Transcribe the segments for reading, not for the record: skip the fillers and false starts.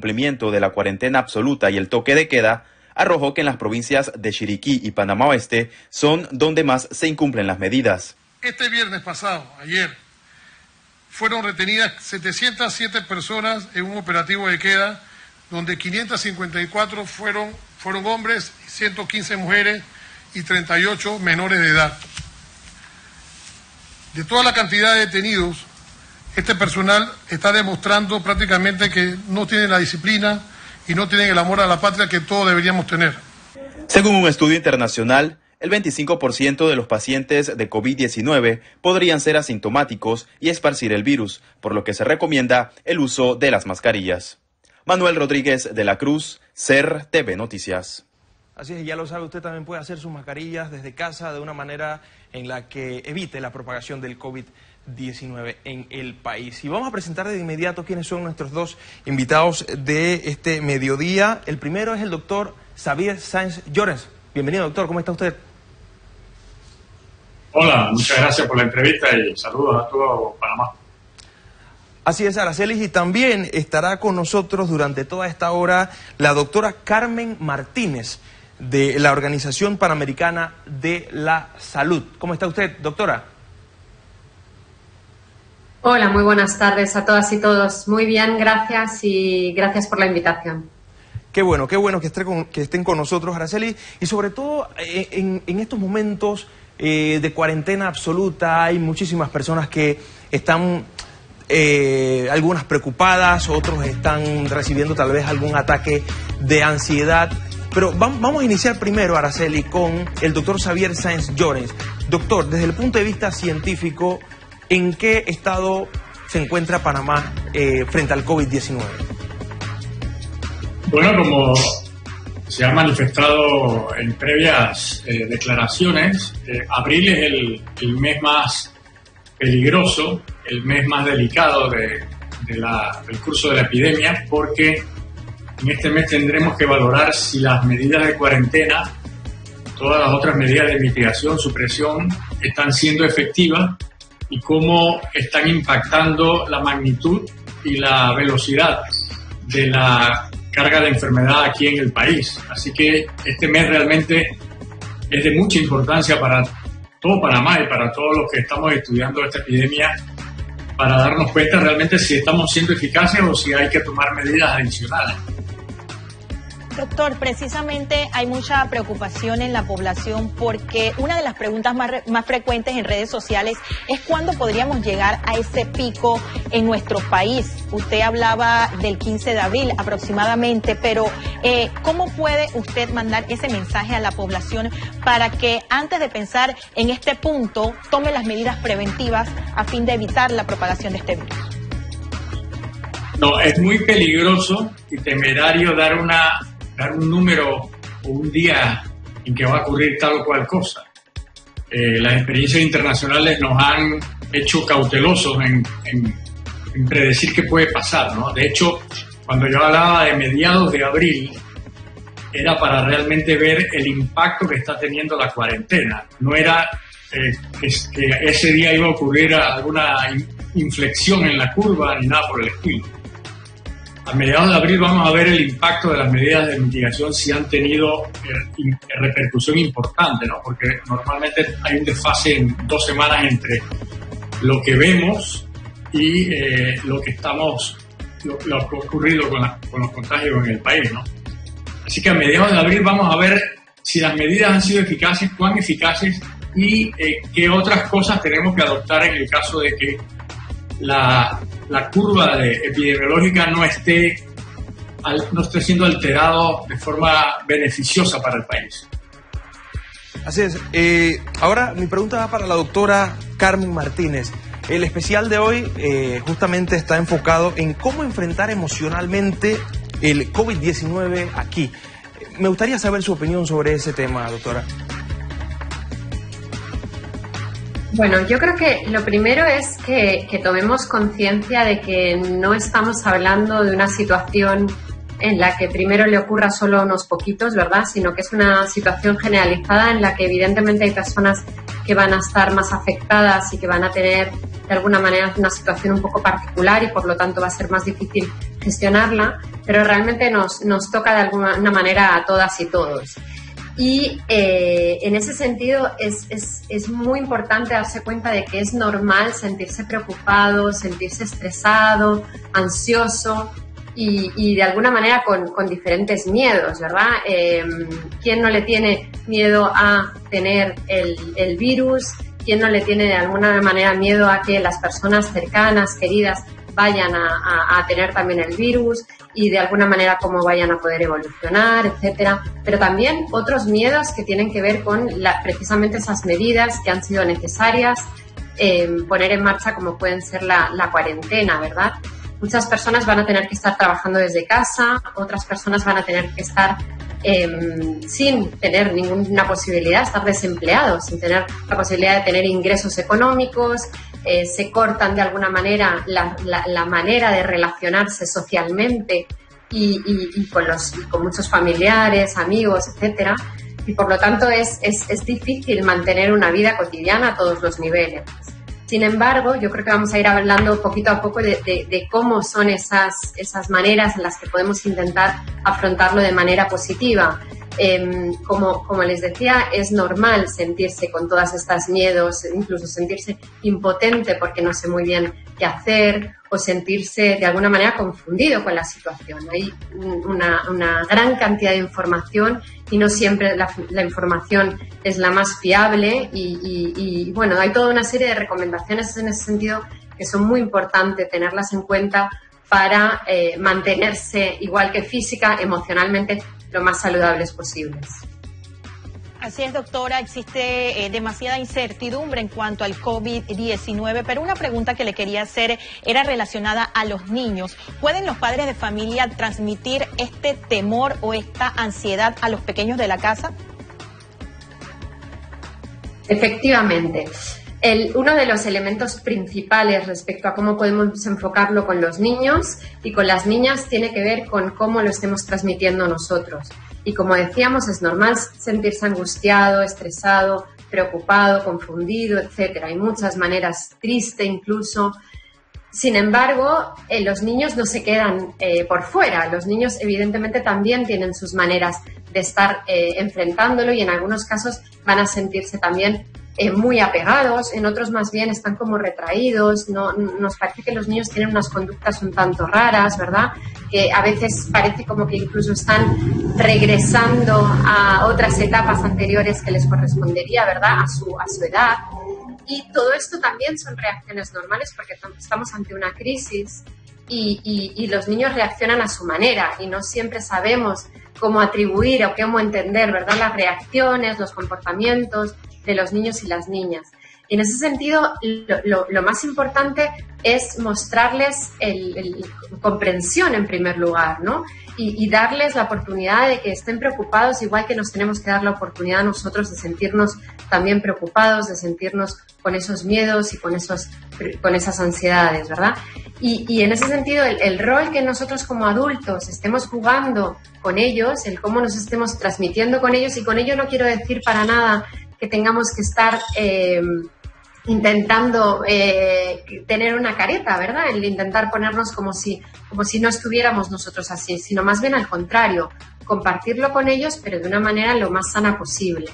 cumplimiento de la cuarentena absoluta y el toque de queda, arrojó que en las provincias de Chiriquí y Panamá Oeste son donde más se incumplen las medidas. Este viernes pasado, ayer, fueron retenidas 707 personas en un operativo de queda, donde 554 fueron hombres, 115 mujeres y 38 menores de edad. De toda la cantidad de detenidos, este personal está demostrando prácticamente que no tienen la disciplina y no tienen el amor a la patria que todos deberíamos tener. Según un estudio internacional, el 25% de los pacientes de COVID-19 podrían ser asintomáticos y esparcir el virus, por lo que se recomienda el uso de las mascarillas. Manuel Rodríguez de la Cruz, SER TV Noticias. Así es, ya lo sabe, usted también puede hacer sus mascarillas desde casa de una manera en la que evite la propagación del COVID-19 en el país. Y vamos a presentar de inmediato quiénes son nuestros dos invitados de este mediodía. El primero es el doctor Xavier Sáenz Llorens. Bienvenido, doctor, ¿cómo está usted? Hola, muchas gracias por la entrevista y saludos a todo Panamá. Así es, Aracelis, y también estará con nosotros durante toda esta hora la doctora Carmen Martínez, de la Organización Panamericana de la Salud. ¿Cómo está usted, doctora? Hola, muy buenas tardes a todas y todos. Muy bien, gracias y gracias por la invitación. Qué bueno que estén con nosotros, Araceli, y sobre todo en estos momentos de cuarentena absoluta hay muchísimas personas que están, algunas preocupadas, otros están recibiendo tal vez algún ataque de ansiedad. Pero vamos a iniciar primero, Araceli, con el doctor Xavier Sáenz Llorens. Doctor, desde el punto de vista científico, ¿en qué estado se encuentra Panamá frente al COVID-19? Bueno, como se ha manifestado en previas declaraciones, abril es el mes más peligroso, el mes más delicado del curso de la epidemia, porque en este mes tendremos que valorar si las medidas de cuarentena, todas las otras medidas de mitigación, supresión, están siendo efectivas y cómo están impactando la magnitud y la velocidad de la carga de enfermedad aquí en el país. Así que este mes realmente es de mucha importancia para todo Panamá y para todos los que estamos estudiando esta epidemia, para darnos cuenta realmente si estamos siendo eficaces o si hay que tomar medidas adicionales. Doctor, precisamente hay mucha preocupación en la población porque una de las preguntas más frecuentes en redes sociales es cuándo podríamos llegar a ese pico en nuestro país. Usted hablaba del 15 de abril aproximadamente, pero ¿cómo puede usted mandar ese mensaje a la población para que antes de pensar en este punto tome las medidas preventivas a fin de evitar la propagación de este virus? No, es muy peligroso y temerario dar un número o un día en que va a ocurrir tal o cual cosa. Las experiencias internacionales nos han hecho cautelosos en predecir qué puede pasar, ¿no? De hecho, cuando yo hablaba de mediados de abril, era para realmente ver el impacto que está teniendo la cuarentena. No era que ese día iba a ocurrir alguna inflexión en la curva ni nada por el estilo. A mediados de abril vamos a ver el impacto de las medidas de mitigación, si han tenido repercusión importante, ¿no? Porque normalmente hay un desfase en 2 semanas entre lo que vemos y lo que ha ocurrido con los contagios en el país, ¿no? Así que a mediados de abril vamos a ver si las medidas han sido eficaces, cuán eficaces y qué otras cosas tenemos que adoptar en el caso de que la curva epidemiológica no esté siendo alterado de forma beneficiosa para el país. Así es. Ahora mi pregunta va para la doctora Carmen Martínez. El especial de hoy justamente está enfocado en cómo enfrentar emocionalmente el COVID-19 aquí. Me gustaría saber su opinión sobre ese tema, doctora. Bueno, yo creo que lo primero es que tomemos conciencia de que no estamos hablando de una situación en la que primero le ocurra solo a unos poquitos, ¿verdad? Sino que es una situación generalizada en la que evidentemente hay personas que van a estar más afectadas y que van a tener de alguna manera una situación un poco particular y por lo tanto va a ser más difícil gestionarla, pero realmente nos toca de alguna manera a todas y todos. Y en ese sentido es muy importante darse cuenta de que es normal sentirse preocupado, sentirse estresado, ansioso y de alguna manera con diferentes miedos, ¿verdad? ¿Quién no le tiene miedo a tener el virus? ¿Quién no le tiene de alguna manera miedo a que las personas cercanas, queridas, vayan a tener también el virus y de alguna manera cómo vayan a poder evolucionar, etcétera? Pero también otros miedos que tienen que ver con precisamente esas medidas que han sido necesarias poner en marcha, como pueden ser la cuarentena, ¿verdad? Muchas personas van a tener que estar trabajando desde casa, otras personas van a tener que estar sin tener ninguna posibilidad, estar desempleados, sin tener la posibilidad de tener ingresos económicos, se cortan de alguna manera la manera de relacionarse socialmente y con muchos familiares, amigos, etcétera, y por lo tanto es difícil mantener una vida cotidiana a todos los niveles. Sin embargo, yo creo que vamos a ir hablando poquito a poco de cómo son esas maneras en las que podemos intentar afrontarlo de manera positiva. Como les decía, es normal sentirse con todas estas miedos, incluso sentirse impotente porque no sé muy bien qué hacer o sentirse de alguna manera confundido con la situación. Hay una gran cantidad de información y no siempre la información es la más fiable y bueno, hay toda una serie de recomendaciones en ese sentido que son muy importantes tenerlas en cuenta para mantenerse, igual que física, emocionalmente, lo más saludables posibles. Así es, doctora, existe demasiada incertidumbre en cuanto al COVID-19, pero una pregunta que le quería hacer era relacionada a los niños. ¿Pueden los padres de familia transmitir este temor o esta ansiedad a los pequeños de la casa? Efectivamente. Uno de los elementos principales respecto a cómo podemos enfocarlo con los niños y con las niñas tiene que ver con cómo lo estemos transmitiendo nosotros. Y como decíamos, es normal sentirse angustiado, estresado, preocupado, confundido, etcétera. Hay muchas maneras, triste incluso. Sin embargo, los niños no se quedan por fuera. Los niños evidentemente también tienen sus maneras de estar enfrentándolo y en algunos casos van a sentirse también muy apegados, en otros más bien están como retraídos. Nos parece que los niños tienen unas conductas un tanto raras, ¿verdad? Que a veces parece como que incluso están regresando a otras etapas anteriores que les correspondería, ¿verdad? A su edad. Y todo esto también son reacciones normales porque estamos ante una crisis y los niños reaccionan a su manera y no siempre sabemos cómo atribuir o cómo entender, ¿verdad? Las reacciones, los comportamientos de los niños y las niñas. Y en ese sentido, lo más importante es mostrarles comprensión en primer lugar, ¿no? Y darles la oportunidad de que estén preocupados, igual que nos tenemos que dar la oportunidad nosotros de sentirnos también preocupados, de sentirnos con esos miedos y con esas ansiedades, ¿verdad? Y en ese sentido, el rol que nosotros como adultos estemos jugando con ellos, el cómo nos estemos transmitiendo con ellos, y con ello no quiero decir para nada que tengamos que estar intentando tener una careta, ¿verdad? El intentar ponernos como si no estuviéramos nosotros así, sino más bien al contrario, compartirlo con ellos, pero de una manera lo más sana posible,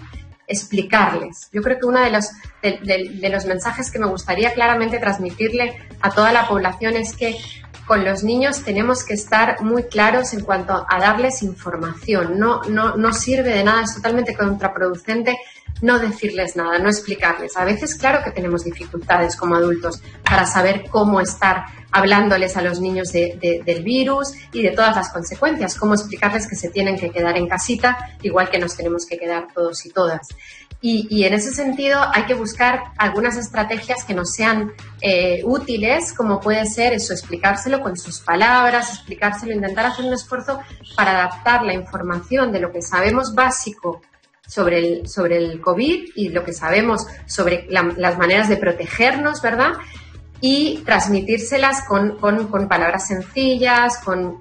explicarles. Yo creo que uno de los mensajes que me gustaría claramente transmitirle a toda la población es que con los niños tenemos que estar muy claros en cuanto a darles información. No sirve de nada, es totalmente contraproducente no decirles nada, no explicarles. A veces, claro que tenemos dificultades como adultos para saber cómo estar hablándoles a los niños del virus y de todas las consecuencias, cómo explicarles que se tienen que quedar en casita, igual que nos tenemos que quedar todos y todas. Y en ese sentido hay que buscar algunas estrategias que nos sean útiles, como puede ser eso, explicárselo con sus palabras, explicárselo, intentar hacer un esfuerzo para adaptar la información de lo que sabemos básico sobre el COVID y lo que sabemos sobre las maneras de protegernos, ¿verdad? Y transmitírselas con palabras sencillas, con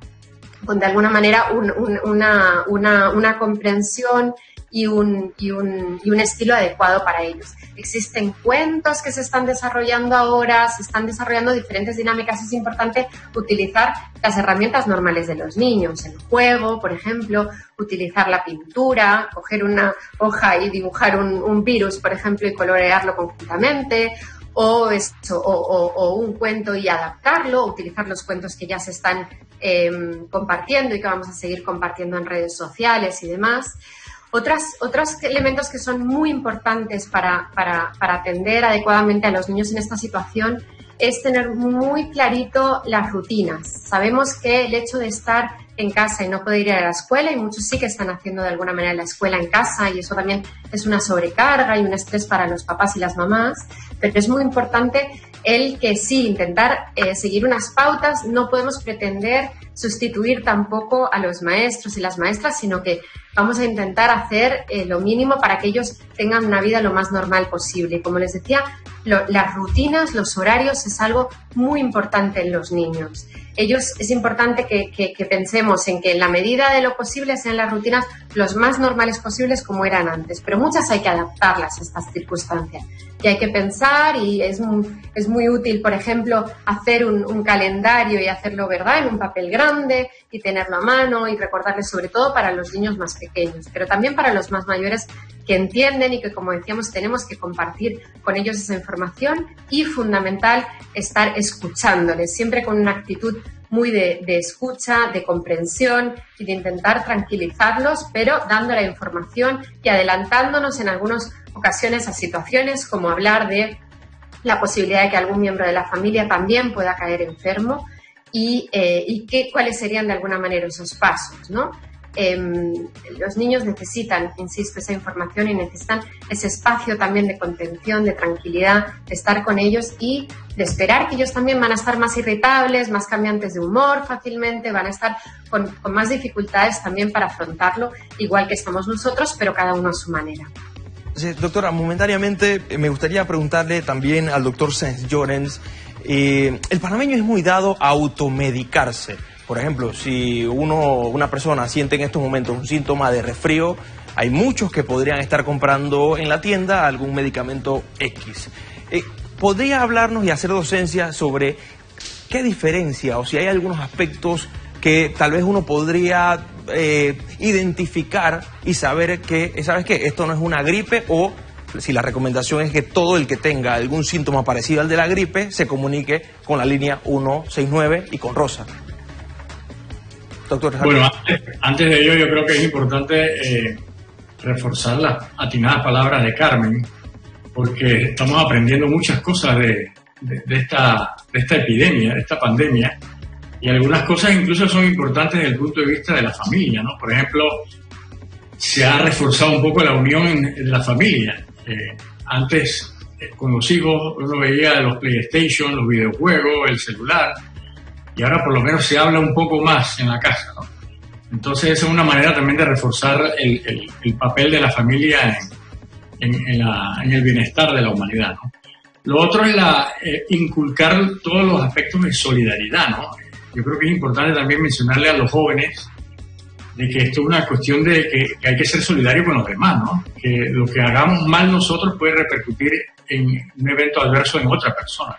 con de alguna manera una comprensión y un estilo adecuado para ellos. Existen cuentos que se están desarrollando ahora, se están desarrollando diferentes dinámicas. Es importante utilizar las herramientas normales de los niños, el juego, por ejemplo, utilizar la pintura, coger una hoja y dibujar un virus, por ejemplo, y colorearlo conjuntamente, o un cuento y adaptarlo, utilizar los cuentos que ya se están compartiendo y que vamos a seguir compartiendo en redes sociales y demás. Otros elementos que son muy importantes para atender adecuadamente a los niños en esta situación es tener muy clarito las rutinas. Sabemos que el hecho de estar en casa y no poder ir a la escuela, y muchos sí que están haciendo de alguna manera la escuela en casa, y eso también es una sobrecarga y un estrés para los papás y las mamás, pero es muy importante el que sí, intentar seguir unas pautas. No podemos pretender sustituir tampoco a los maestros y las maestras, sino que vamos a intentar hacer lo mínimo para que ellos tengan una vida lo más normal posible. Y como les decía, las rutinas, los horarios es algo muy importante en los niños. Es importante que pensemos en que en la medida de lo posible sean las rutinas los más normales posibles como eran antes, pero muchas hay que adaptarlas a estas circunstancias. Y hay que pensar, y es muy útil, por ejemplo, hacer un calendario y hacerlo, ¿verdad?, en un papel grande y tenerlo a mano y recordarles, sobre todo para los niños más pequeños, pero también para los más mayores que entienden y que, como decíamos, tenemos que compartir con ellos esa información, y fundamental estar escuchándoles, siempre con una actitud muy de escucha, de comprensión y de intentar tranquilizarlos, pero dando la información y adelantándonos en algunas ocasiones a situaciones como hablar de la posibilidad de que algún miembro de la familia también pueda caer enfermo y cuáles serían de alguna manera esos pasos, ¿no? Los niños necesitan, insisto, esa información y necesitan ese espacio también de contención, de tranquilidad, de estar con ellos y de esperar que ellos también van a estar más irritables, más cambiantes de humor fácilmente, van a estar con más dificultades también para afrontarlo, igual que estamos nosotros, pero cada uno a su manera. Sí, doctora, momentáneamente me gustaría preguntarle también al doctor Sáenz Llorens, el panameño es muy dado a automedicarse. Por ejemplo, si una persona siente en estos momentos un síntoma de resfrío, hay muchos que podrían estar comprando en la tienda algún medicamento X. ¿Podría hablarnos y hacer docencia sobre qué diferencia o si hay algunos aspectos que tal vez uno podría identificar y saber que, ¿sabes qué? Esto no es una gripe, o si la recomendación es que todo el que tenga algún síntoma parecido al de la gripe se comunique con la línea 169 y con Rosa? Doctor. Bueno, antes de ello yo creo que es importante reforzar las atinadas palabras de Carmen, porque estamos aprendiendo muchas cosas de esta epidemia, de esta pandemia, y algunas cosas incluso son importantes desde el punto de vista de la familia, ¿no? Por ejemplo, se ha reforzado un poco la unión de la familia. Antes, con los hijos, uno veía los PlayStation, los videojuegos, el celular, y ahora por lo menos se habla un poco más en la casa, ¿no? Entonces esa es una manera también de reforzar el papel de la familia en el bienestar de la humanidad, ¿no? Lo otro es inculcar todos los aspectos de solidaridad, ¿no? Yo creo que es importante también mencionarle a los jóvenes de que esto es una cuestión de que hay que ser solidario con los demás, ¿no? Que lo que hagamos mal nosotros puede repercutir en un evento adverso en otra persona.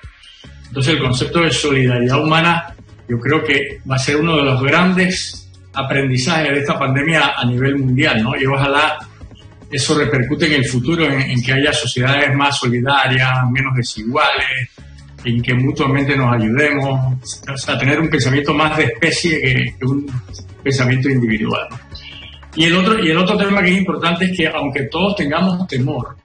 Entonces el concepto de solidaridad humana yo creo que va a ser uno de los grandes aprendizajes de esta pandemia a nivel mundial, ¿no? Y ojalá eso repercute en el futuro, en que haya sociedades más solidarias, menos desiguales, en que mutuamente nos ayudemos, o sea, tener un pensamiento más de especie que un pensamiento individual, ¿no? Y el otro tema que es importante es que aunque todos tengamos temor,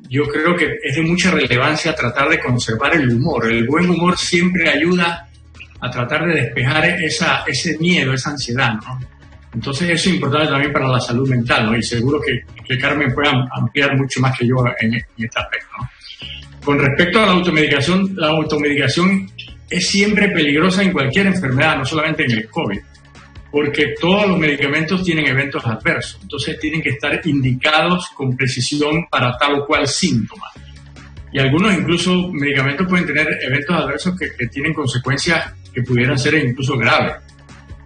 yo creo que es de mucha relevancia tratar de conservar el humor. El buen humor siempre ayuda a tratar de despejar ese miedo, esa ansiedad, ¿no? Entonces eso es importante también para la salud mental, ¿no? Y seguro que Carmen puede ampliar mucho más que yo en este aspecto, ¿no? Con respecto a la automedicación es siempre peligrosa en cualquier enfermedad, no solamente en el COVID, porque todos los medicamentos tienen eventos adversos, entonces tienen que estar indicados con precisión para tal o cual síntoma. Y algunos incluso medicamentos pueden tener eventos adversos que tienen consecuencias que pudieran ser incluso graves.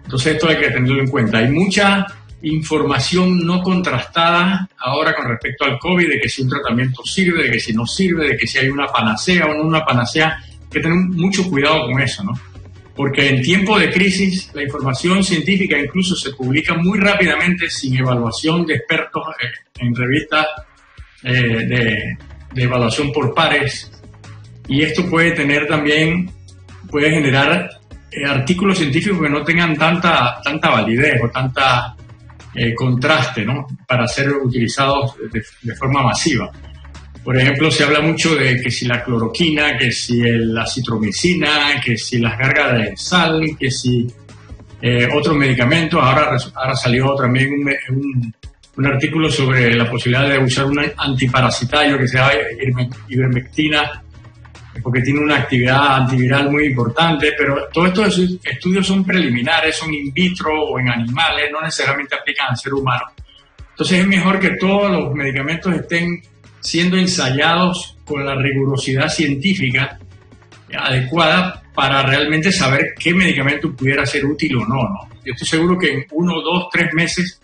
Entonces esto hay que tenerlo en cuenta. Hay mucha información no contrastada ahora con respecto al COVID, de que si un tratamiento sirve, de que si no sirve, de que si hay una panacea o no una panacea. Hay que tener mucho cuidado con eso, ¿no? Porque en tiempo de crisis la información científica incluso se publica muy rápidamente sin evaluación de expertos en revistas de evaluación por pares, y esto puede generar artículos científicos que no tengan tanta validez o tanta contraste, ¿no? Para ser utilizados de forma masiva. Por ejemplo, se habla mucho de que si la cloroquina, que si la citromicina, que si las gárgaras de sal, que si otros medicamentos. Ahora salió también un artículo sobre la posibilidad de usar un antiparasitario que se llama ivermectina, porque tiene una actividad antiviral muy importante, pero todos estos estudios son preliminares, son in vitro o en animales, no necesariamente aplican al ser humano. Entonces es mejor que todos los medicamentos estén siendo ensayados con la rigurosidad científica adecuada para realmente saber qué medicamento pudiera ser útil o no, ¿no? Yo estoy seguro que en 1, 2, 3 meses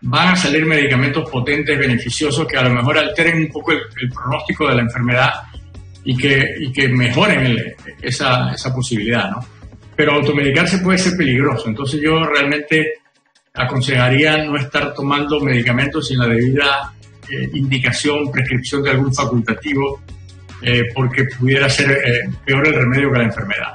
van a salir medicamentos potentes, beneficiosos, que a lo mejor alteren un poco el pronóstico de la enfermedad y que mejoren esa posibilidad, ¿no? Pero automedicarse puede ser peligroso, entonces yo realmente aconsejaría no estar tomando medicamentos sin la debida indicación, prescripción de algún facultativo, porque pudiera ser peor el remedio que la enfermedad.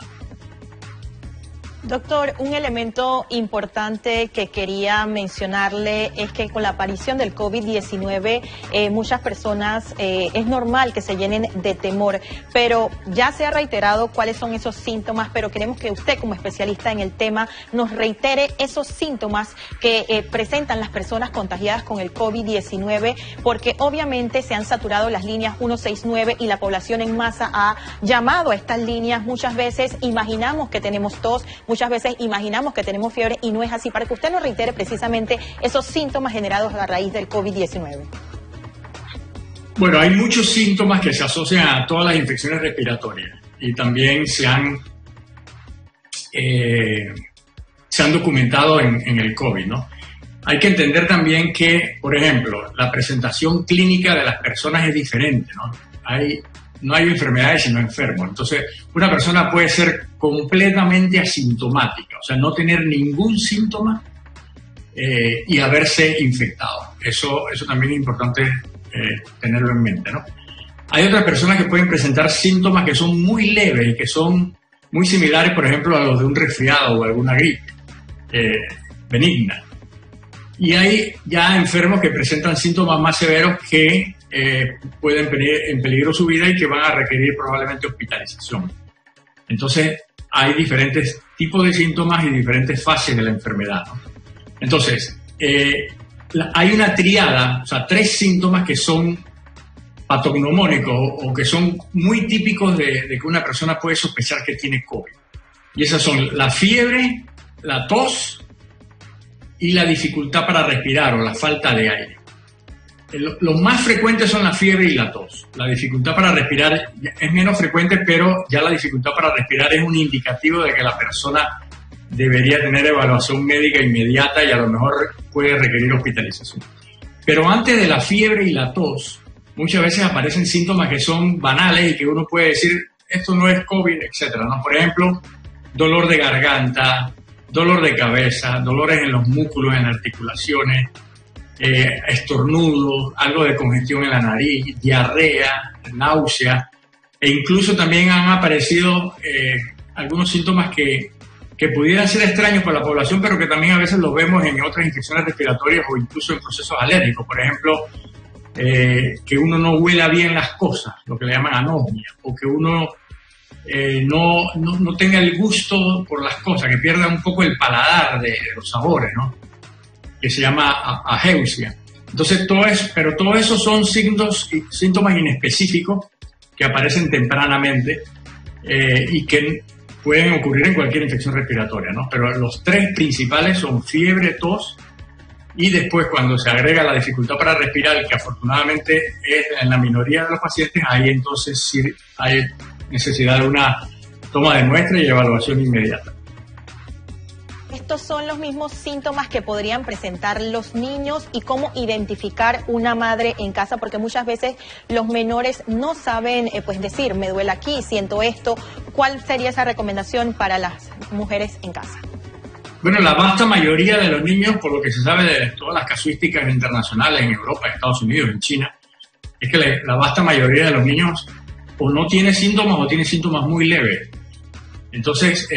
Doctor, un elemento importante que quería mencionarle es que con la aparición del COVID-19 muchas personas es normal que se llenen de temor, pero ya se ha reiterado cuáles son esos síntomas, pero queremos que usted como especialista en el tema nos reitere esos síntomas que presentan las personas contagiadas con el COVID-19, porque obviamente se han saturado las líneas 169 y la población en masa ha llamado a estas líneas. Muchas veces imaginamos que tenemos tos, muchas veces imaginamos que tenemos fiebre y no es así, para que usted nos reitere precisamente esos síntomas generados a raíz del COVID-19. Bueno, hay muchos síntomas que se asocian a todas las infecciones respiratorias y también se han documentado en el COVID, ¿no? Hay que entender también que, por ejemplo, la presentación clínica de las personas es diferente, ¿no? No hay enfermedades sino enfermos. Entonces, una persona puede ser completamente asintomática, o sea, no tener ningún síntoma y haberse infectado. Eso también es importante tenerlo en mente, ¿no? Hay otras personas que pueden presentar síntomas que son muy leves y que son muy similares, por ejemplo, a los de un resfriado o alguna gripe benigna. Y hay ya enfermos que presentan síntomas más severos que pueden poner en peligro su vida y que van a requerir probablemente hospitalización. Entonces, hay diferentes tipos de síntomas y diferentes fases de la enfermedad, ¿no? Entonces, hay una triada, o sea, 3 síntomas que son patognomónicos o que son muy típicos de que una persona puede sospechar que tiene COVID. Y esas son la fiebre, la tos y la dificultad para respirar o la falta de aire. Los más frecuentes son la fiebre y la tos. La dificultad para respirar es menos frecuente, pero ya la dificultad para respirar es un indicativo de que la persona debería tener evaluación médica inmediata y a lo mejor puede requerir hospitalización. Pero antes de la fiebre y la tos, muchas veces aparecen síntomas que son banales y que uno puede decir, esto no es COVID, etc., ¿no? Por ejemplo, dolor de garganta, dolor de cabeza, dolores en los músculos, en articulaciones, estornudos, algo de congestión en la nariz, diarrea, náusea, e incluso también han aparecido algunos síntomas que pudieran ser extraños para la población, pero que también a veces los vemos en otras infecciones respiratorias o incluso en procesos alérgicos. Por ejemplo, que uno no huela bien las cosas, lo que le llaman anosmia, o que uno no tenga el gusto por las cosas, que pierda un poco el paladar de los sabores, ¿no? Que se llama ageusia. Entonces, todo eso son síntomas inespecíficos que aparecen tempranamente y que pueden ocurrir en cualquier infección respiratoria, ¿no? Pero los 3 principales son fiebre, tos, y después cuando se agrega la dificultad para respirar, que afortunadamente es en la minoría de los pacientes, ahí entonces sí hay necesidad de una toma de muestra y evaluación inmediata. Estos son los mismos síntomas que podrían presentar los niños y cómo identificar una madre en casa, porque muchas veces los menores no saben pues decir, me duele aquí, siento esto. ¿Cuál sería esa recomendación para las mujeres en casa? Bueno, la vasta mayoría de los niños, por lo que se sabe de todas las casuísticas internacionales en Europa, en Estados Unidos, en China, es que la vasta mayoría de los niños o no tiene síntomas o tiene síntomas muy leves. Entonces,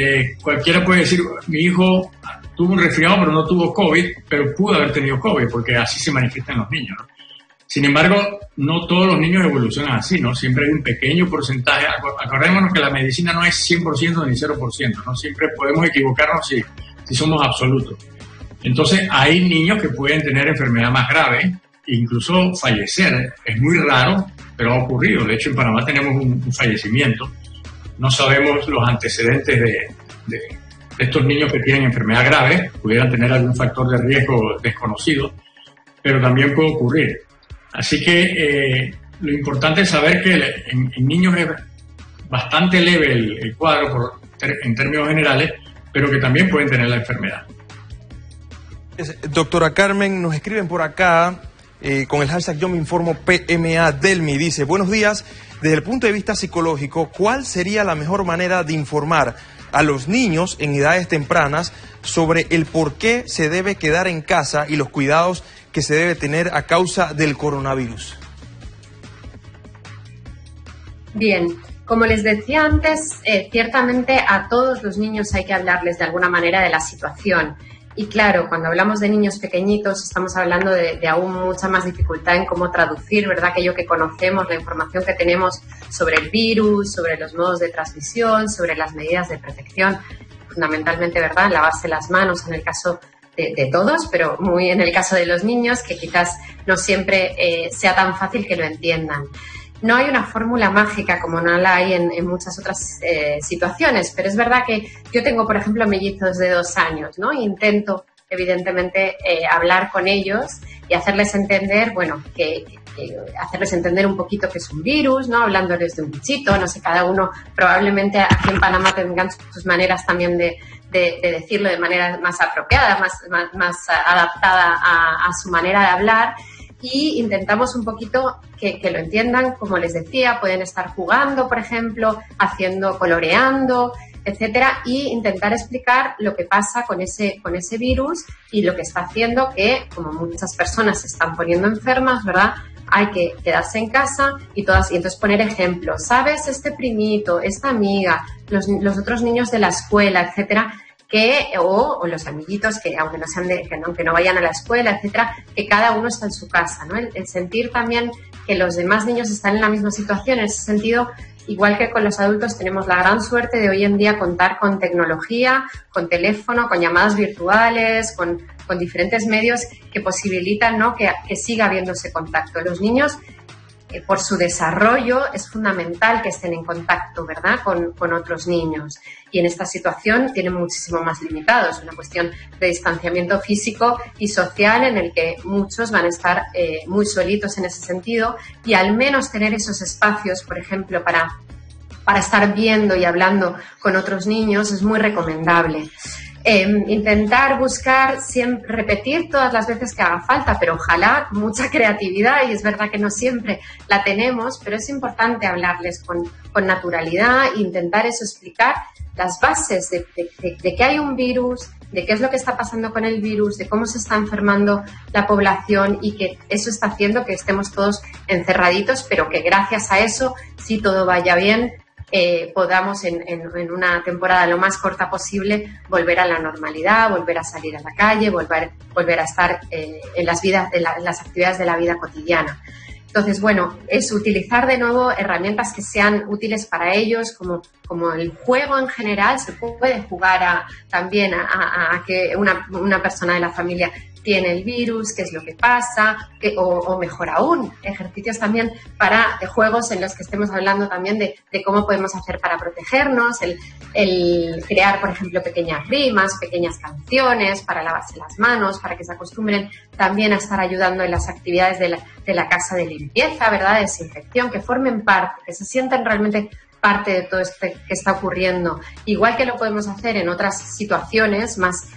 cualquiera puede decir, mi hijo tuvo un resfriado pero no tuvo COVID, pero pudo haber tenido COVID, porque así se manifiestan los niños, ¿no? Sin embargo, no todos los niños evolucionan así, ¿no? Siempre hay un pequeño porcentaje. Acordémonos que la medicina no es 100% ni 0%, ¿no? Siempre podemos equivocarnos si somos absolutos. Entonces, hay niños que pueden tener enfermedad más grave, incluso fallecer. Es muy raro, pero ha ocurrido. De hecho, en Panamá tenemos un fallecimiento. No sabemos los antecedentes de estos niños que tienen enfermedad grave. Pudieran tener algún factor de riesgo desconocido, pero también puede ocurrir. Así que lo importante es saber que en niños es bastante leve el cuadro en términos generales, pero que también pueden tener la enfermedad. Doctora Carmen, nos escriben por acá con el hashtag Yo Me Informo PMA Delmi. Dice, buenos días, desde el punto de vista psicológico, ¿cuál sería la mejor manera de informar a los niños en edades tempranas sobre el por qué se debe quedar en casa y los cuidados que se debe tener a causa del coronavirus? Bien, como les decía antes, ciertamente a todos los niños hay que hablarles de alguna manera de la situación. Y claro, cuando hablamos de niños pequeñitos estamos hablando de aún mucha más dificultad en cómo traducir, ¿verdad? Aquello que conocemos, la información que tenemos sobre el virus, sobre los modos de transmisión, sobre las medidas de protección, fundamentalmente, ¿verdad? Lavarse las manos en el caso de todos, pero muy en el caso de los niños, que quizás no siempre sea tan fácil que lo entiendan. No hay una fórmula mágica como no la hay en muchas otras situaciones, pero es verdad que yo tengo, por ejemplo, mellizos de 2 años, ¿no? Intento, evidentemente, hablar con ellos y hacerles entender, bueno, hacerles entender un poquito que es un virus, ¿no? Hablándoles de un bichito, no sé, cada uno probablemente aquí en Panamá tengan sus maneras también de decirlo de manera más apropiada, más adaptada a su manera de hablar. Y intentamos un poquito que lo entiendan, como les decía, pueden estar jugando, por ejemplo, coloreando, etcétera, y intentar explicar lo que pasa con ese virus y lo que está haciendo que, como muchas personas se están poniendo enfermas, ¿verdad?, hay que quedarse en casa y entonces poner ejemplos. ¿Sabes? Este primito, esta amiga, los otros niños de la escuela, etcétera, o los amiguitos que aunque no sean aunque no vayan a la escuela, etcétera, que cada uno está en su casa, ¿no? El sentir también que los demás niños están en la misma situación. En ese sentido, igual que con los adultos, tenemos la gran suerte de hoy en día contar con tecnología, con teléfono, con llamadas virtuales, con diferentes medios que posibilitan, ¿no?, que siga habiendo ese contacto. Los niños, por su desarrollo, es fundamental que estén en contacto, ¿verdad?, con otros niños. Y en esta situación tienen muchísimo más limitados, una cuestión de distanciamiento físico y social en el que muchos van a estar muy solitos en ese sentido, y al menos tener esos espacios, por ejemplo, para estar viendo y hablando con otros niños es muy recomendable. Intentar buscar, siempre, repetir todas las veces que haga falta, pero ojalá con mucha creatividad, y es verdad que no siempre la tenemos, pero es importante hablarles con naturalidad e intentar explicar las bases de que hay un virus, de qué es lo que está pasando con el virus, de cómo se está enfermando la población y que eso está haciendo que estemos todos encerraditos, pero que gracias a eso, si todo vaya bien, podamos en una temporada lo más corta posible volver a la normalidad, volver a salir a la calle, volver a estar en las actividades de la vida cotidiana. Entonces, bueno, es utilizar de nuevo herramientas que sean útiles para ellos, como el juego en general. Se puede jugar también a que una persona de la familia tiene el virus, qué es lo que pasa, o mejor aún, ejercicios también de juegos en los que estemos hablando también de cómo podemos hacer para protegernos, el crear, por ejemplo, pequeñas rimas, pequeñas canciones para lavarse las manos, para que se acostumbren también a estar ayudando en las actividades de la casa de limpieza, ¿verdad?, de desinfección, que formen parte, que se sientan realmente parte de todo esto que está ocurriendo, igual que lo podemos hacer en otras situaciones más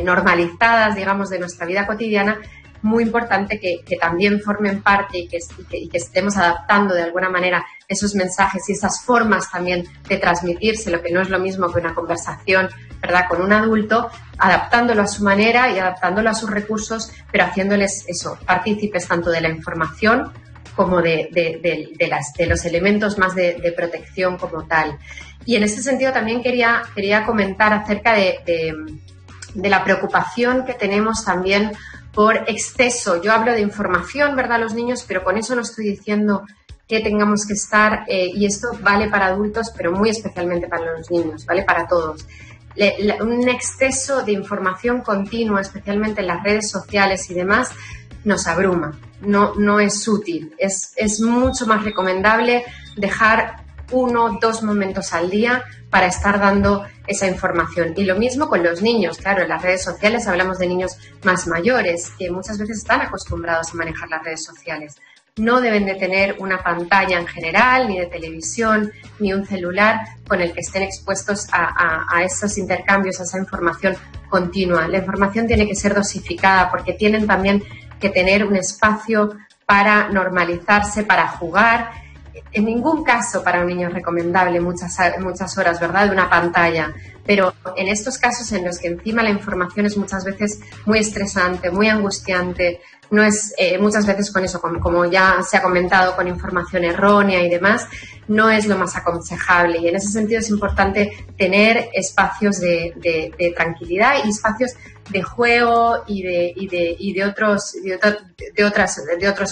normalizadas, digamos, de nuestra vida cotidiana, muy importante que también formen parte y que estemos adaptando de alguna manera esos mensajes y esas formas también de transmitirse, lo que no es lo mismo que una conversación, ¿verdad?, con un adulto, adaptándolo a su manera y adaptándolo a sus recursos, pero haciéndoles eso, partícipes tanto de la información como de los elementos más de protección como tal. Y en ese sentido también quería comentar acerca de la preocupación que tenemos también por exceso. Yo hablo de información, ¿verdad?, a los niños, pero con eso no estoy diciendo que tengamos que estar, y esto vale para adultos, pero muy especialmente para los niños, vale para todos. Un exceso de información continua, especialmente en las redes sociales y demás, nos abruma, no es útil. Es mucho más recomendable dejar 1 o 2 momentos al día para estar dando esa información. Y lo mismo con los niños. Claro, en las redes sociales hablamos de niños más mayores que muchas veces están acostumbrados a manejar las redes sociales. No deben de tener una pantalla en general, ni de televisión, ni un celular con el que estén expuestos a esos intercambios, a esa información continua. La información tiene que ser dosificada porque tienen también que tener un espacio para normalizarse, para jugar. En ningún caso para un niño es recomendable muchas horas, ¿verdad?, de una pantalla, pero en estos casos en los que encima la información es muchas veces muy estresante, muy angustiante, no es muchas veces con eso, como ya se ha comentado, con información errónea y demás, no es lo más aconsejable. Y en ese sentido es importante tener espacios de tranquilidad y espacios de juego y de otros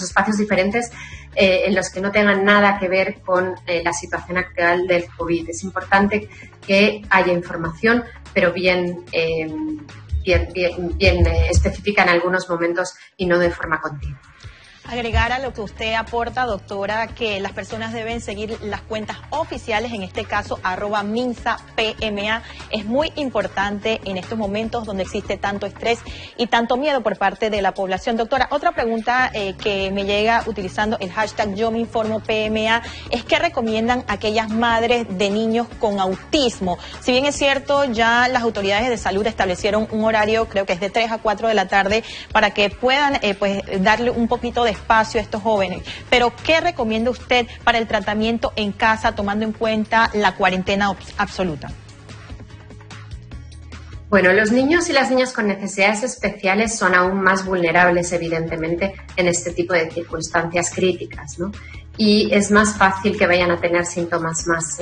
espacios diferentes en los que no tengan nada que ver con la situación actual del COVID. Es importante que haya información, pero bien específica en algunos momentos y no de forma continua. Agregar a lo que usted aporta, doctora, que las personas deben seguir las cuentas oficiales, en este caso @MinsaPMA. Es muy importante en estos momentos donde existe tanto estrés y tanto miedo por parte de la población. Doctora, otra pregunta que me llega utilizando el hashtag YoMeInformoPMA es ¿qué recomiendan aquellas madres de niños con autismo? Si bien es cierto, ya las autoridades de salud establecieron un horario, creo que es de 3 a 4 de la tarde, para que puedan darle un poquito de espacio a estos jóvenes. Pero, ¿qué recomienda usted para el tratamiento en casa, tomando en cuenta la cuarentena absoluta? Bueno, los niños y las niñas con necesidades especiales son aún más vulnerables, evidentemente, en este tipo de circunstancias críticas, ¿no? Y es más fácil que vayan a tener síntomas más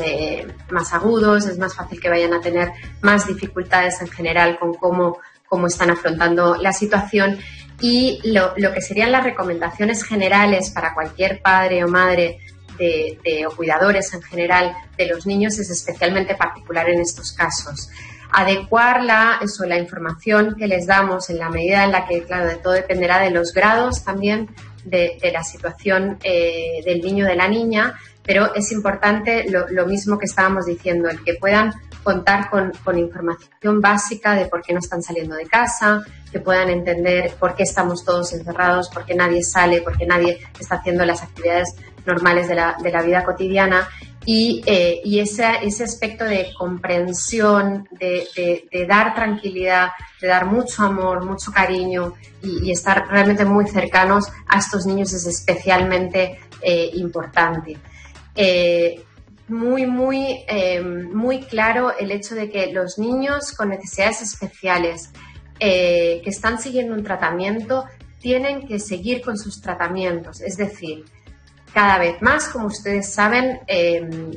agudos, es más fácil que vayan a tener más dificultades en general con cómo están afrontando la situación. Y lo que serían las recomendaciones generales para cualquier padre o madre o cuidadores en general de los niños es especialmente particular en estos casos. Adecuar la información que les damos en la medida en la que, claro, de todo dependerá de los grados también de la situación del niño o de la niña, pero es importante lo mismo que estábamos diciendo, el que puedan contar con información básica de por qué no están saliendo de casa, que puedan entender por qué estamos todos encerrados, por qué nadie sale, por qué nadie está haciendo las actividades normales de la vida cotidiana y ese aspecto de comprensión, de dar tranquilidad, de dar mucho amor, mucho cariño y estar realmente muy cercanos a estos niños es especialmente importante. Muy claro el hecho de que los niños con necesidades especiales que están siguiendo un tratamiento tienen que seguir con sus tratamientos. Es decir, cada vez más, como ustedes saben,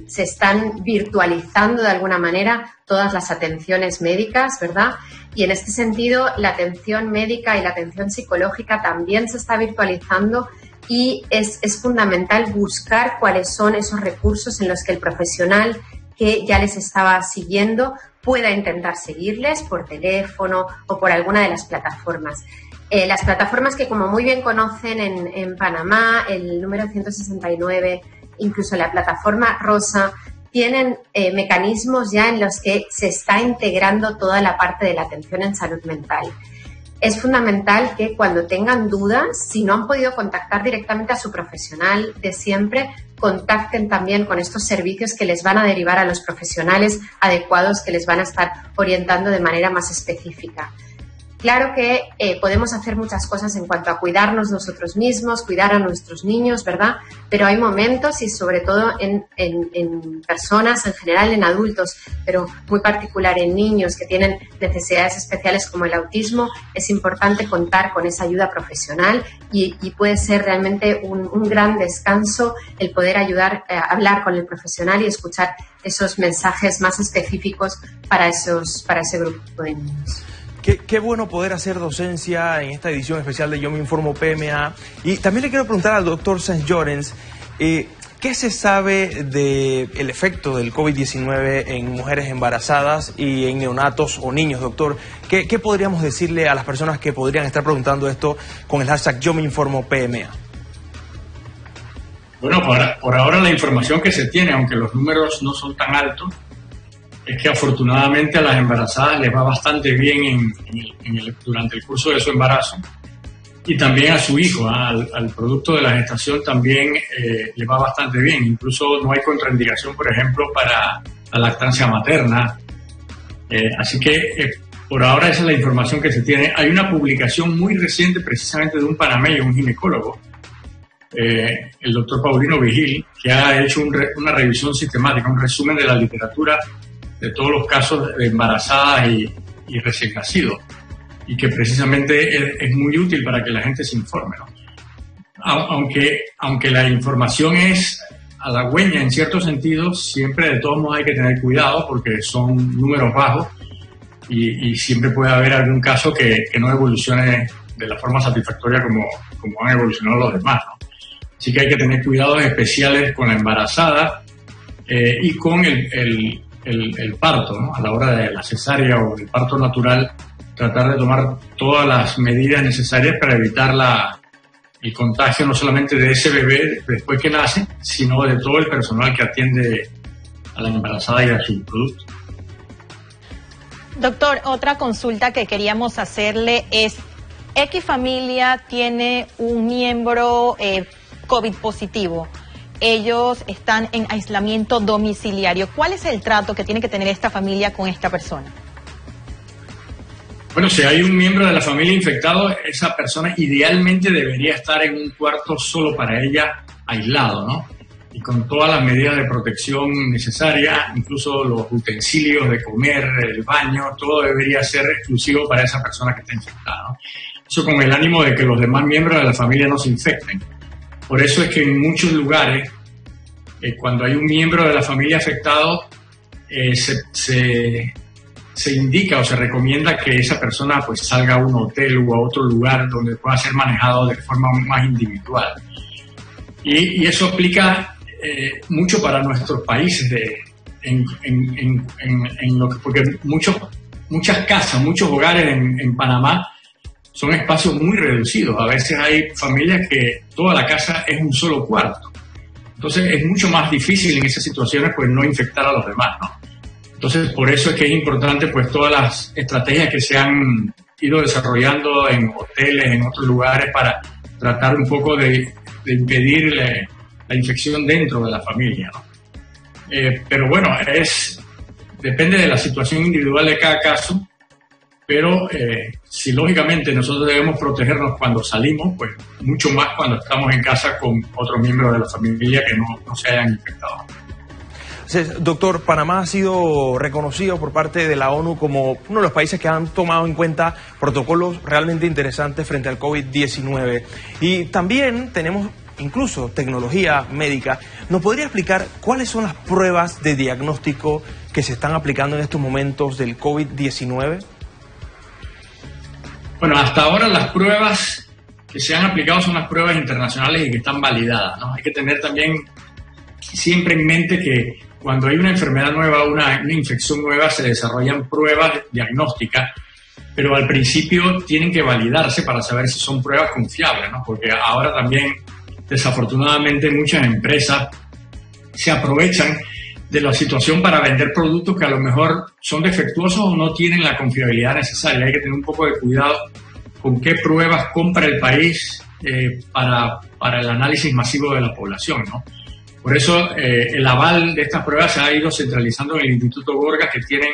se están virtualizando de alguna manera todas las atenciones médicas, ¿verdad? Y en este sentido, la atención médica y la atención psicológica también se está virtualizando y es fundamental buscar cuáles son esos recursos en los que el profesional que ya les estaba siguiendo pueda intentar seguirles por teléfono o por alguna de las plataformas. Las plataformas que, como muy bien conocen en Panamá, el número 169, incluso la plataforma Rosa, tienen mecanismos ya en los que se está integrando toda la parte de la atención en salud mental. Es fundamental que cuando tengan dudas, si no han podido contactar directamente a su profesional de siempre, contacten también con estos servicios que les van a derivar a los profesionales adecuados que les van a estar orientando de manera más específica. Claro que podemos hacer muchas cosas en cuanto a cuidarnos nosotros mismos, cuidar a nuestros niños, ¿verdad? Pero hay momentos, y sobre todo en personas, en general en adultos, pero muy particular en niños que tienen necesidades especiales como el autismo, es importante contar con esa ayuda profesional y puede ser realmente un gran descanso el poder ayudar a hablar con el profesional y escuchar esos mensajes más específicos para ese grupo de niños. Qué bueno poder hacer docencia en esta edición especial de Yo Me Informo PMA. Y también le quiero preguntar al doctor Sainz-Llorens, ¿qué se sabe del efecto del COVID-19 en mujeres embarazadas y en neonatos o niños, doctor? ¿Qué podríamos decirle a las personas que podrían estar preguntando esto con el hashtag Yo Me Informo PMA? Bueno, por ahora la información que se tiene, aunque los números no son tan altos, es que afortunadamente a las embarazadas les va bastante bien durante el curso de su embarazo, y también a su hijo, al producto de la gestación también le va bastante bien. Incluso no hay contraindicación, por ejemplo, para la lactancia materna. Así que por ahora esa es la información que se tiene. Hay una publicación muy reciente precisamente de un panameño, un ginecólogo, el doctor Paulino Vigil, que ha hecho una revisión sistemática, un resumen de la literatura de todos los casos de embarazadas y recién nacidos, y que precisamente es muy útil para que la gente se informe, ¿no? Aunque la información es halagüeña en cierto sentido, siempre de todos modos hay que tener cuidado porque son números bajos y siempre puede haber algún caso que no evolucione de la forma satisfactoria como han evolucionado los demás, ¿no? Así que hay que tener cuidados especiales con la embarazada y con el parto, ¿no? A la hora de la cesárea o el parto natural, tratar de tomar todas las medidas necesarias para evitar el contagio no solamente de ese bebé después que nace, sino de todo el personal que atiende a la embarazada y a su producto. Doctor, otra consulta que queríamos hacerle es, X familia tiene un miembro COVID positivo. Ellos están en aislamiento domiciliario. ¿Cuál es el trato que tiene que tener esta familia con esta persona? Bueno, si hay un miembro de la familia infectado, esa persona idealmente debería estar en un cuarto solo para ella, aislado, ¿no? Y con todas las medidas de protección necesarias, incluso los utensilios de comer, el baño, todo debería ser exclusivo para esa persona que está infectada, ¿no? Eso con el ánimo de que los demás miembros de la familia no se infecten. Por eso es que en muchos lugares, cuando hay un miembro de la familia afectado, se indica o se recomienda que esa persona pues salga a un hotel o a otro lugar donde pueda ser manejado de forma más individual. Y eso aplica mucho para nuestros países, porque muchas casas, muchos hogares en Panamá son espacios muy reducidos. A veces hay familias que toda la casa es un solo cuarto. Entonces es mucho más difícil en esas situaciones pues no infectar a los demás, ¿no? Entonces por eso es que es importante pues todas las estrategias que se han ido desarrollando en hoteles, en otros lugares, para tratar un poco de impedir la infección dentro de la familia, ¿no? Pero bueno, depende de la situación individual de cada caso. Pero si lógicamente nosotros debemos protegernos cuando salimos, pues mucho más cuando estamos en casa con otros miembros de la familia que no se hayan infectado. Doctor, Panamá ha sido reconocido por parte de la ONU como uno de los países que han tomado en cuenta protocolos realmente interesantes frente al COVID-19. Y también tenemos incluso tecnología médica. ¿Nos podría explicar cuáles son las pruebas de diagnóstico que se están aplicando en estos momentos del COVID-19? Bueno, hasta ahora las pruebas que se han aplicado son las pruebas internacionales y que están validadas, ¿no? Hay que tener también siempre en mente que cuando hay una enfermedad nueva, una infección nueva, se desarrollan pruebas diagnósticas, pero al principio tienen que validarse para saber si son pruebas confiables, ¿no? Porque ahora también, desafortunadamente, muchas empresas se aprovechan de la situación para vender productos que a lo mejor son defectuosos o no tienen la confiabilidad necesaria. Hay que tener un poco de cuidado con qué pruebas compra el país para el análisis masivo de la población, ¿no? Por eso el aval de estas pruebas se ha ido centralizando en el Instituto Gorgas, que tienen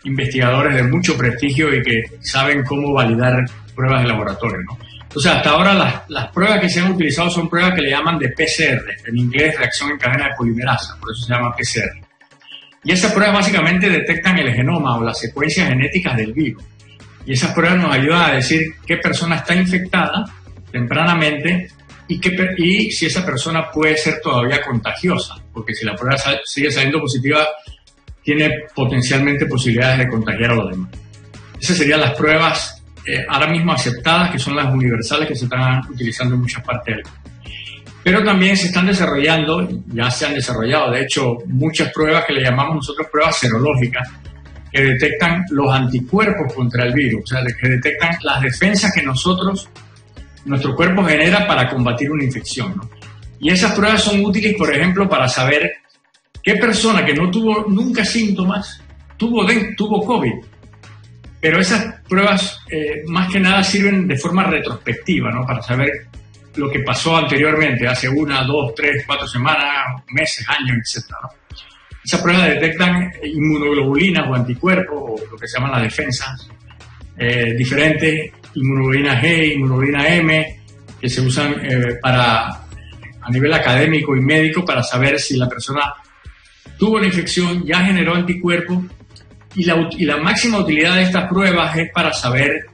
investigadores de mucho prestigio y que saben cómo validar pruebas de laboratorio, ¿no? Entonces, hasta ahora las pruebas que se han utilizado son pruebas que le llaman de PCR, en inglés reacción en cadena de polimerasa, por eso se llama PCR. Y esas pruebas básicamente detectan el genoma o las secuencias genéticas del virus. Y esas pruebas nos ayudan a decir qué persona está infectada tempranamente y si esa persona puede ser todavía contagiosa, porque si la prueba sigue saliendo positiva, tiene potencialmente posibilidades de contagiar a los demás. Esas serían las pruebas ahora mismo aceptadas, que son las universales que se están utilizando en muchas partes del mundo. Pero también se están desarrollando, ya se han desarrollado, de hecho, muchas pruebas que le llamamos nosotros pruebas serológicas, que detectan los anticuerpos contra el virus, o sea, que detectan las defensas que nuestro cuerpo genera para combatir una infección, ¿no? Y esas pruebas son útiles, por ejemplo, para saber qué persona que no tuvo nunca síntomas tuvo COVID. Pero esas pruebas más que nada sirven de forma retrospectiva, ¿no? Para saber lo que pasó anteriormente, hace 1, 2, 3, 4 semanas, meses, años, etc., ¿no? Esas pruebas detectan inmunoglobulinas o anticuerpos, o lo que se llaman las defensas, diferentes, inmunoglobulina G, inmunoglobulina M, que se usan a nivel académico y médico para saber si la persona tuvo la infección, ya generó anticuerpos, y la máxima utilidad de estas pruebas es para saber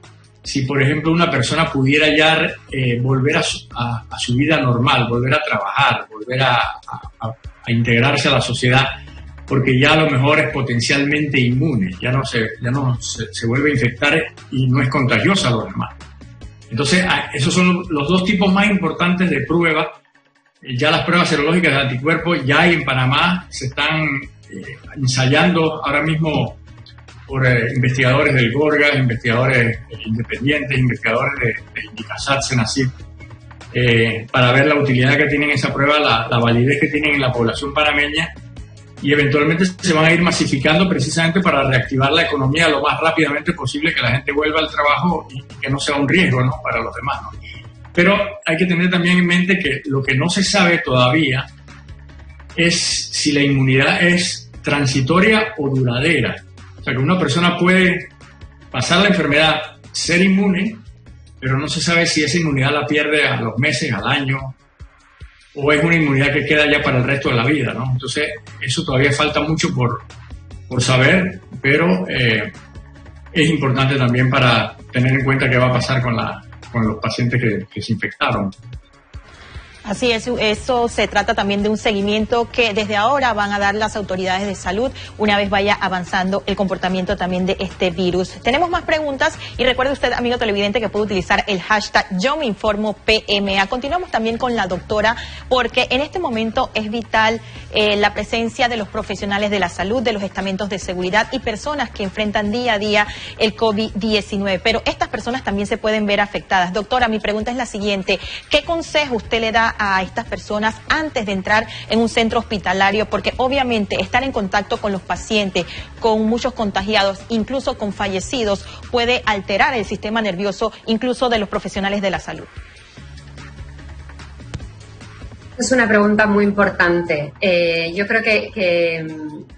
si, por ejemplo, una persona pudiera ya volver a su vida normal, volver a trabajar, volver a integrarse a la sociedad, porque ya a lo mejor es potencialmente inmune, ya no se vuelve a infectar y no es contagiosa a los demás. Entonces, esos son los dos tipos más importantes de pruebas. Ya las pruebas serológicas de anticuerpos ya hay en Panamá, se están ensayando ahora mismo por investigadores del Gorgas, investigadores independientes, investigadores de Indicasat, Senasib, para ver la utilidad que tienen esa prueba, la validez que tienen en la población panameña, y eventualmente se van a ir masificando precisamente para reactivar la economía lo más rápidamente posible, que la gente vuelva al trabajo y que no sea un riesgo, ¿no?, para los demás, ¿no? Pero hay que tener también en mente que lo que no se sabe todavía es si la inmunidad es transitoria o duradera. O sea, que una persona puede pasar la enfermedad, ser inmune, pero no se sabe si esa inmunidad la pierde a los meses, al año, o es una inmunidad que queda ya para el resto de la vida, ¿no? Entonces, eso todavía falta mucho por saber, pero es importante también para tener en cuenta qué va a pasar con los pacientes que se infectaron. Así es, eso se trata también de un seguimiento que desde ahora van a dar las autoridades de salud una vez vaya avanzando el comportamiento también de este virus. Tenemos más preguntas y recuerde usted, amigo televidente, que puede utilizar el hashtag Yo Me Informo PMA. Continuamos también con la doctora, porque en este momento es vital la presencia de los profesionales de la salud, de los estamentos de seguridad y personas que enfrentan día a día el COVID-19. Pero estas personas también se pueden ver afectadas. Doctora, mi pregunta es la siguiente: ¿qué consejo usted le da a estas personas antes de entrar en un centro hospitalario? Porque obviamente estar en contacto con los pacientes, con muchos contagiados, incluso con fallecidos, puede alterar el sistema nervioso, incluso de los profesionales de la salud. Es una pregunta muy importante. Yo creo que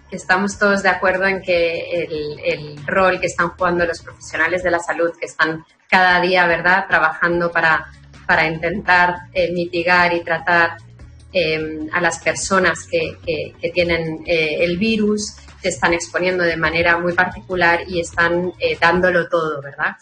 estamos todos de acuerdo en que el rol que están jugando los profesionales de la salud, que están cada día, ¿verdad?, trabajando para intentar mitigar y tratar a las personas que tienen el virus, se están exponiendo de manera muy particular y están dándolo todo, ¿verdad?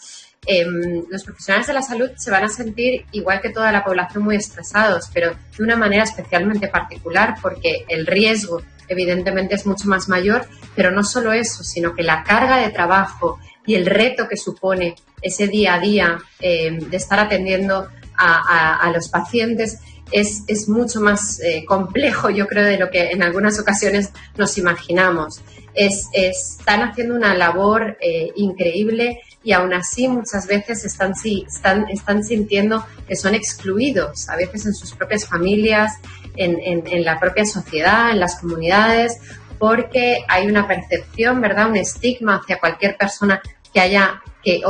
Los profesionales de la salud se van a sentir, igual que toda la población, muy estresados, pero de una manera especialmente particular, porque el riesgo evidentemente es mucho más mayor, pero no solo eso, sino que la carga de trabajo y el reto que supone ese día a día de estar atendiendo a los pacientes es mucho más complejo, yo creo, de lo que en algunas ocasiones nos imaginamos. Están haciendo una labor increíble y aún así muchas veces están sintiendo que son excluidos, a veces en sus propias familias, en la propia sociedad, en las comunidades, porque hay una percepción, ¿verdad?, un estigma hacia cualquier persona que haya de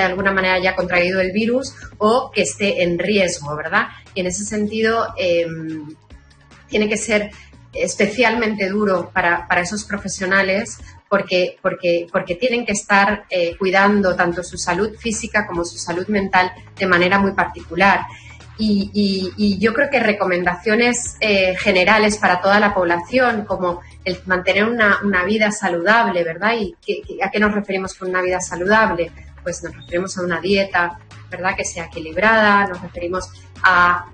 alguna manera haya contraído el virus o que esté en riesgo, ¿verdad? Y en ese sentido tiene que ser especialmente duro para esos profesionales porque tienen que estar cuidando tanto su salud física como su salud mental de manera muy particular. Y yo creo que recomendaciones generales para toda la población, como el mantener una vida saludable, ¿verdad? ¿Y a qué nos referimos con una vida saludable? Pues nos referimos a una dieta, ¿verdad?, que sea equilibrada, nos referimos a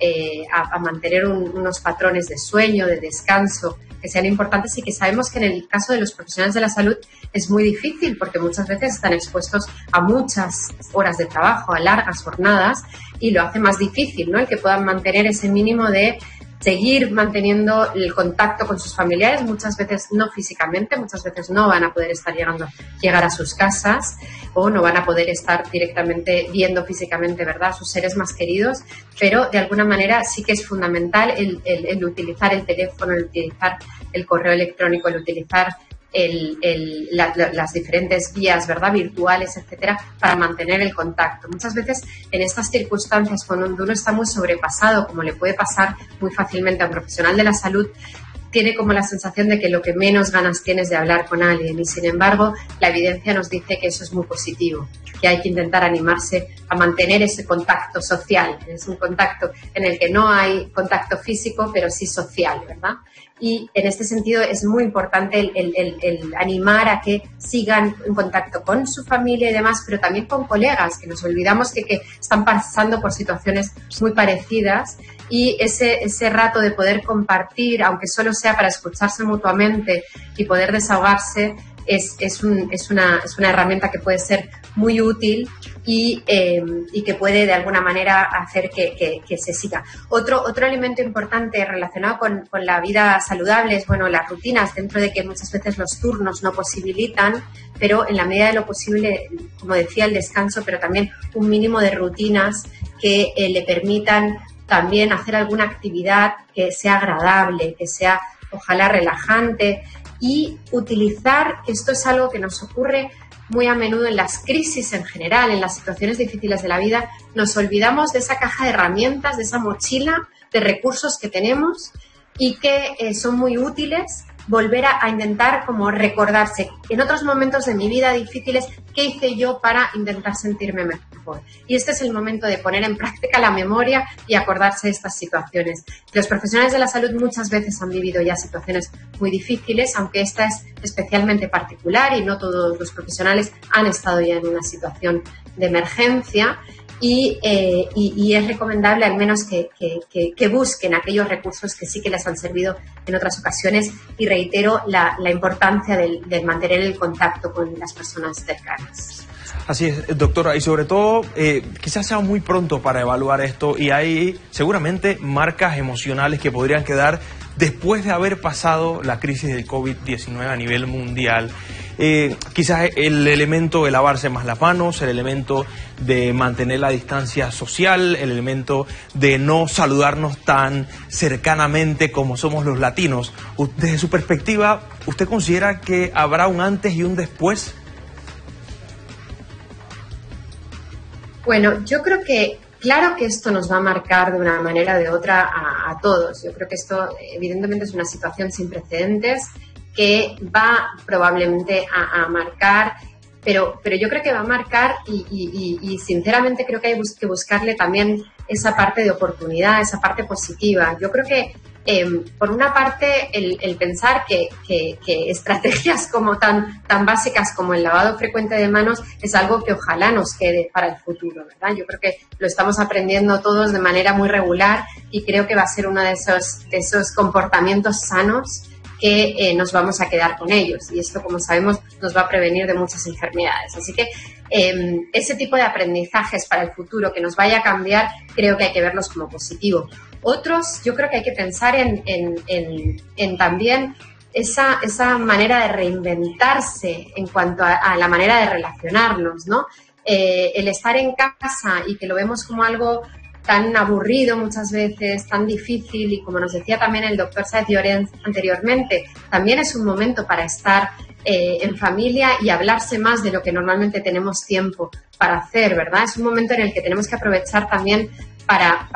mantener unos patrones de sueño, de descanso, que sean importantes y que sabemos que en el caso de los profesionales de la salud es muy difícil porque muchas veces están expuestos a muchas horas de trabajo, a largas jornadas, y lo hace más difícil, ¿no?, el que puedan mantener ese mínimo de seguir manteniendo el contacto con sus familiares, muchas veces no físicamente, muchas veces no van a poder llegar a sus casas o no van a poder estar directamente viendo físicamente, ¿verdad?, a sus seres más queridos, pero de alguna manera sí que es fundamental el utilizar el teléfono, el utilizar el correo electrónico, el utilizar las diferentes vías, ¿verdad?, virtuales, etcétera, para mantener el contacto. Muchas veces en estas circunstancias, cuando uno está muy sobrepasado, como le puede pasar muy fácilmente a un profesional de la salud, tiene como la sensación de que lo que menos ganas tienes de hablar con alguien, y sin embargo la evidencia nos dice que eso es muy positivo, que hay que intentar animarse a mantener ese contacto social. Es un contacto en el que no hay contacto físico, pero sí social, ¿verdad? Y en este sentido es muy importante el animar a que sigan en contacto con su familia y demás, pero también con colegas, que nos olvidamos que están pasando por situaciones muy parecidas, y ese rato de poder compartir, aunque solo sea para escucharse mutuamente y poder desahogarse, es una herramienta que puede ser muy útil y que puede de alguna manera hacer que se siga. Otro elemento importante relacionado con la vida saludable es, bueno, las rutinas, dentro de que muchas veces los turnos no posibilitan, pero en la medida de lo posible, como decía, el descanso, pero también un mínimo de rutinas que le permitan también hacer alguna actividad que sea agradable, que sea ojalá relajante, y utilizar, que esto es algo que nos ocurre muy a menudo en las crisis en general, en las situaciones difíciles de la vida, nos olvidamos de esa caja de herramientas, de esa mochila de recursos que tenemos y que son muy útiles, volver a intentar como recordarse en otros momentos de mi vida difíciles qué hice yo para intentar sentirme mejor. Y este es el momento de poner en práctica la memoria y acordarse de estas situaciones. Los profesionales de la salud muchas veces han vivido ya situaciones muy difíciles, aunque esta es especialmente particular y no todos los profesionales han estado ya en una situación de emergencia. Y es recomendable al menos que busquen aquellos recursos que sí que les han servido en otras ocasiones, y reitero la importancia de mantener el contacto con las personas cercanas. Así es, doctora, y sobre todo quizás sea muy pronto para evaluar esto, y hay seguramente marcas emocionales que podrían quedar después de haber pasado la crisis del COVID-19 a nivel mundial. Quizás el elemento de lavarse más las manos, el elemento de mantener la distancia social, el elemento de no saludarnos tan cercanamente como somos los latinos. Desde su perspectiva, ¿usted considera que habrá un antes y un después? Bueno, yo creo que claro que esto nos va a marcar de una manera o de otra a todos. Yo creo que esto evidentemente es una situación sin precedentes que va probablemente a marcar, pero yo creo que va a marcar y sinceramente creo que hay que buscarle también esa parte de oportunidad, esa parte positiva. Yo creo que por una parte el pensar que estrategias como tan básicas como el lavado frecuente de manos es algo que ojalá nos quede para el futuro, ¿verdad? Yo creo que lo estamos aprendiendo todos de manera muy regular y creo que va a ser uno de esos comportamientos sanos que nos vamos a quedar con ellos, y esto, como sabemos, nos va a prevenir de muchas enfermedades. Así que ese tipo de aprendizajes para el futuro que nos vaya a cambiar, creo que hay que verlos como positivo. Otros, yo creo que hay que pensar en también esa manera de reinventarse en cuanto a la manera de relacionarnos, ¿no? El estar en casa y que lo vemos como algo tan aburrido muchas veces, tan difícil, y como nos decía también el doctor Sáez Llorens anteriormente, también es un momento para estar en familia y hablarse más de lo que normalmente tenemos tiempo para hacer, ¿verdad? Es un momento en el que tenemos que aprovechar también para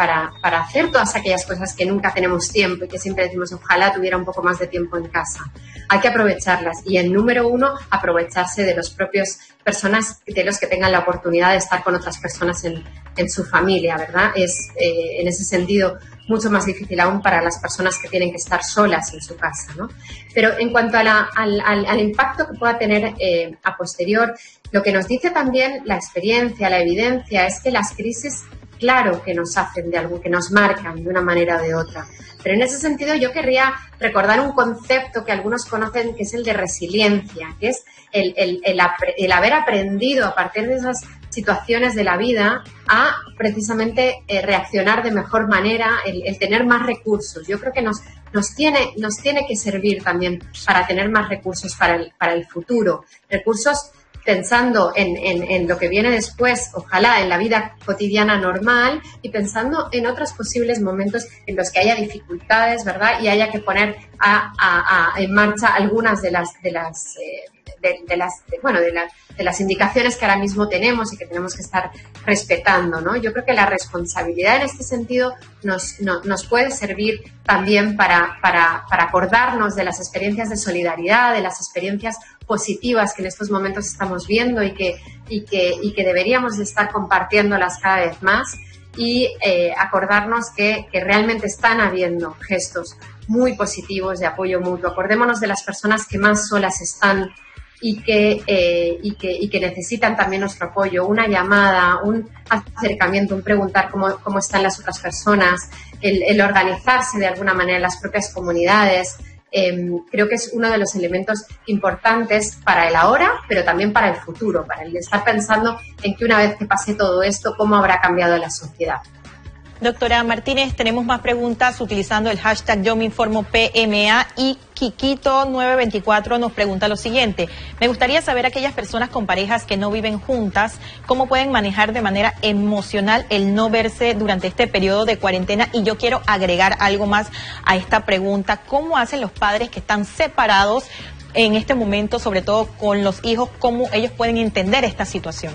hacer todas aquellas cosas que nunca tenemos tiempo y que siempre decimos ojalá tuviera un poco más de tiempo en casa. Hay que aprovecharlas y el número uno, aprovecharse de los propios personas, de los que tengan la oportunidad de estar con otras personas en su familia, ¿verdad? Es en ese sentido mucho más difícil aún para las personas que tienen que estar solas en su casa, ¿no? Pero en cuanto a al impacto que pueda tener a posterior, lo que nos dice también la experiencia, la evidencia, es que las crisis, claro que nos hacen de algo, que nos marcan de una manera o de otra. Pero en ese sentido yo querría recordar un concepto que algunos conocen, que es el de resiliencia, que es el haber aprendido a partir de esas situaciones de la vida a precisamente reaccionar de mejor manera, el tener más recursos. Yo creo que nos tiene que servir también para tener más recursos para el futuro. Recursos pensando en lo que viene después, ojalá en la vida cotidiana normal, y pensando en otros posibles momentos en los que haya dificultades, ¿verdad? Y haya que poner en marcha algunas de las indicaciones que ahora mismo tenemos y que tenemos que estar respetando, ¿no? Yo creo que la responsabilidad en este sentido nos puede servir también para acordarnos de las experiencias de solidaridad, de las experiencias positivas que en estos momentos estamos viendo y que deberíamos de estar compartiéndolas cada vez más, y acordarnos que realmente están habiendo gestos muy positivos de apoyo mutuo. Acordémonos de las personas que más solas están y que necesitan también nuestro apoyo, una llamada, un acercamiento, un preguntar cómo están las otras personas, el organizarse de alguna manera en las propias comunidades. Creo que es uno de los elementos importantes para el ahora, pero también para el futuro, para el estar pensando en que una vez que pase todo esto, cómo habrá cambiado la sociedad. Doctora Martínez, tenemos más preguntas utilizando el hashtag Yo Me Informo PMA, y Kikito924 nos pregunta lo siguiente: me gustaría saber aquellas personas con parejas que no viven juntas, cómo pueden manejar de manera emocional el no verse durante este periodo de cuarentena. Y yo quiero agregar algo más a esta pregunta: ¿cómo hacen los padres que están separados en este momento, sobre todo con los hijos, cómo ellos pueden entender esta situación?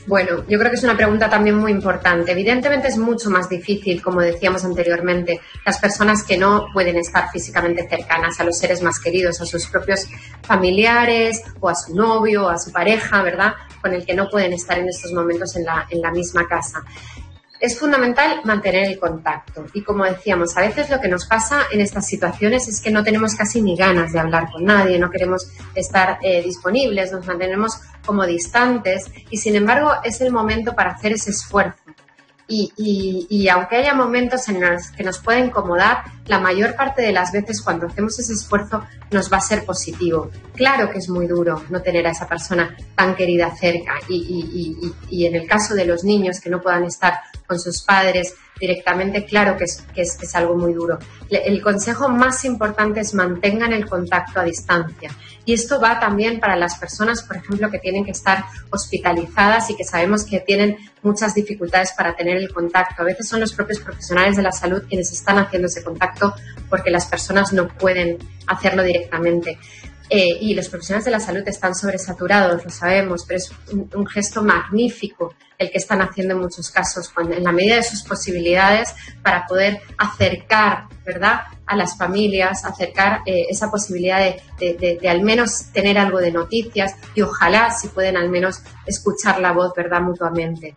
Bueno, yo creo que es una pregunta también muy importante. Evidentemente es mucho más difícil, como decíamos anteriormente, las personas que no pueden estar físicamente cercanas a los seres más queridos, a sus propios familiares o a su novio o a su pareja, ¿verdad?, con el que no pueden estar en estos momentos en la misma casa. Es fundamental mantener el contacto y, como decíamos, a veces lo que nos pasa en estas situaciones es que no tenemos casi ni ganas de hablar con nadie, no queremos estar disponibles, nos mantenemos como distantes, y sin embargo es el momento para hacer ese esfuerzo. Y aunque haya momentos en los que nos pueda incomodar, la mayor parte de las veces cuando hacemos ese esfuerzo nos va a ser positivo. Claro que es muy duro no tener a esa persona tan querida cerca, y en el caso de los niños que no puedan estar con sus padres directamente, claro que es algo muy duro. El consejo más importante es mantengan el contacto a distancia. Y esto va también para las personas, por ejemplo, que tienen que estar hospitalizadas y que sabemos que tienen muchas dificultades para tener el contacto. A veces son los propios profesionales de la salud quienes están haciendo ese contacto porque las personas no pueden hacerlo directamente. Y los profesionales de la salud están sobresaturados, lo sabemos, pero es un gesto magnífico el que están haciendo en muchos casos, en la medida de sus posibilidades, para poder acercar, ¿verdad?, a las familias, acercar esa posibilidad de al menos tener algo de noticias, y ojalá si pueden al menos escuchar la voz, ¿verdad?, mutuamente.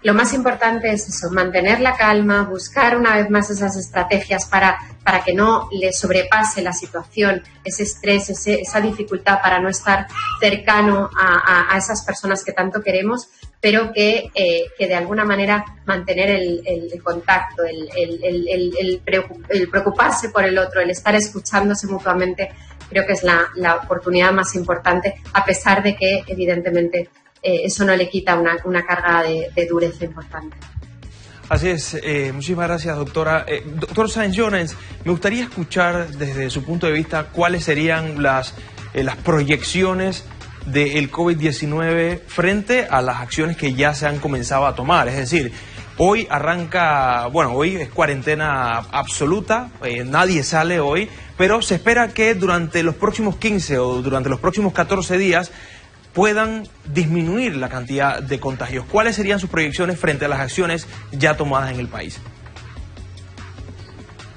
Lo más importante es eso, mantener la calma, buscar una vez más esas estrategias para que no le sobrepase la situación, ese estrés, esa dificultad para no estar cercano a esas personas que tanto queremos, pero que de alguna manera mantener el contacto, el preocuparse por el otro, el estar escuchándose mutuamente, creo que es la oportunidad más importante, a pesar de que evidentemente eso no le quita una carga de dureza importante. Así es, muchísimas gracias, doctora. Doctor Sáenz-Llorens, me gustaría escuchar desde su punto de vista cuáles serían las proyecciones del COVID-19 frente a las acciones que ya se han comenzado a tomar. Es decir, Hoy arranca, bueno, hoy es cuarentena absoluta, nadie sale hoy, pero se espera que durante los próximos 15 o durante los próximos 14 días puedan disminuir la cantidad de contagios. ¿Cuáles serían sus proyecciones frente a las acciones ya tomadas en el país?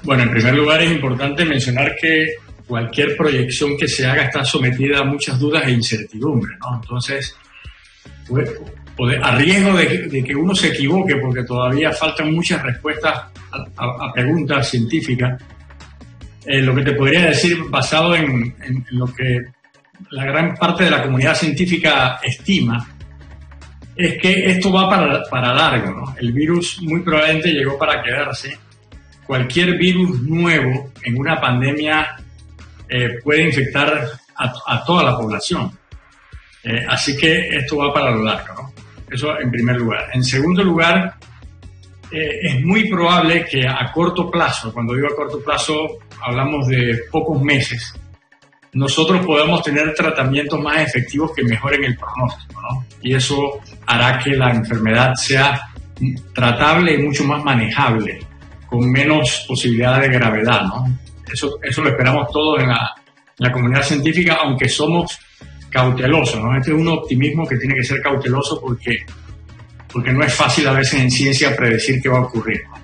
Bueno, en primer lugar es importante mencionar que cualquier proyección que se haga está sometida a muchas dudas e incertidumbres, ¿no? Entonces, a riesgo de que uno se equivoque, porque todavía faltan muchas respuestas a preguntas científicas, lo que te podría decir, basado en lo que la gran parte de la comunidad científica estima, es que esto va para largo, ¿no? El virus muy probablemente llegó para quedarse. Cualquier virus nuevo en una pandemia puede infectar a toda la población. Así que esto va para lo largo, ¿no? Eso en primer lugar. En segundo lugar, es muy probable que a corto plazo, cuando digo a corto plazo, hablamos de pocos meses, nosotros podamos tener tratamientos más efectivos que mejoren el pronóstico, ¿no? Y eso hará que la enfermedad sea tratable y mucho más manejable, con menos posibilidad de gravedad, ¿no? Eso lo esperamos todos en la comunidad científica, aunque somos cautelosos, ¿no? Este es un optimismo que tiene que ser cauteloso porque no es fácil a veces en ciencia predecir qué va a ocurrir, ¿no?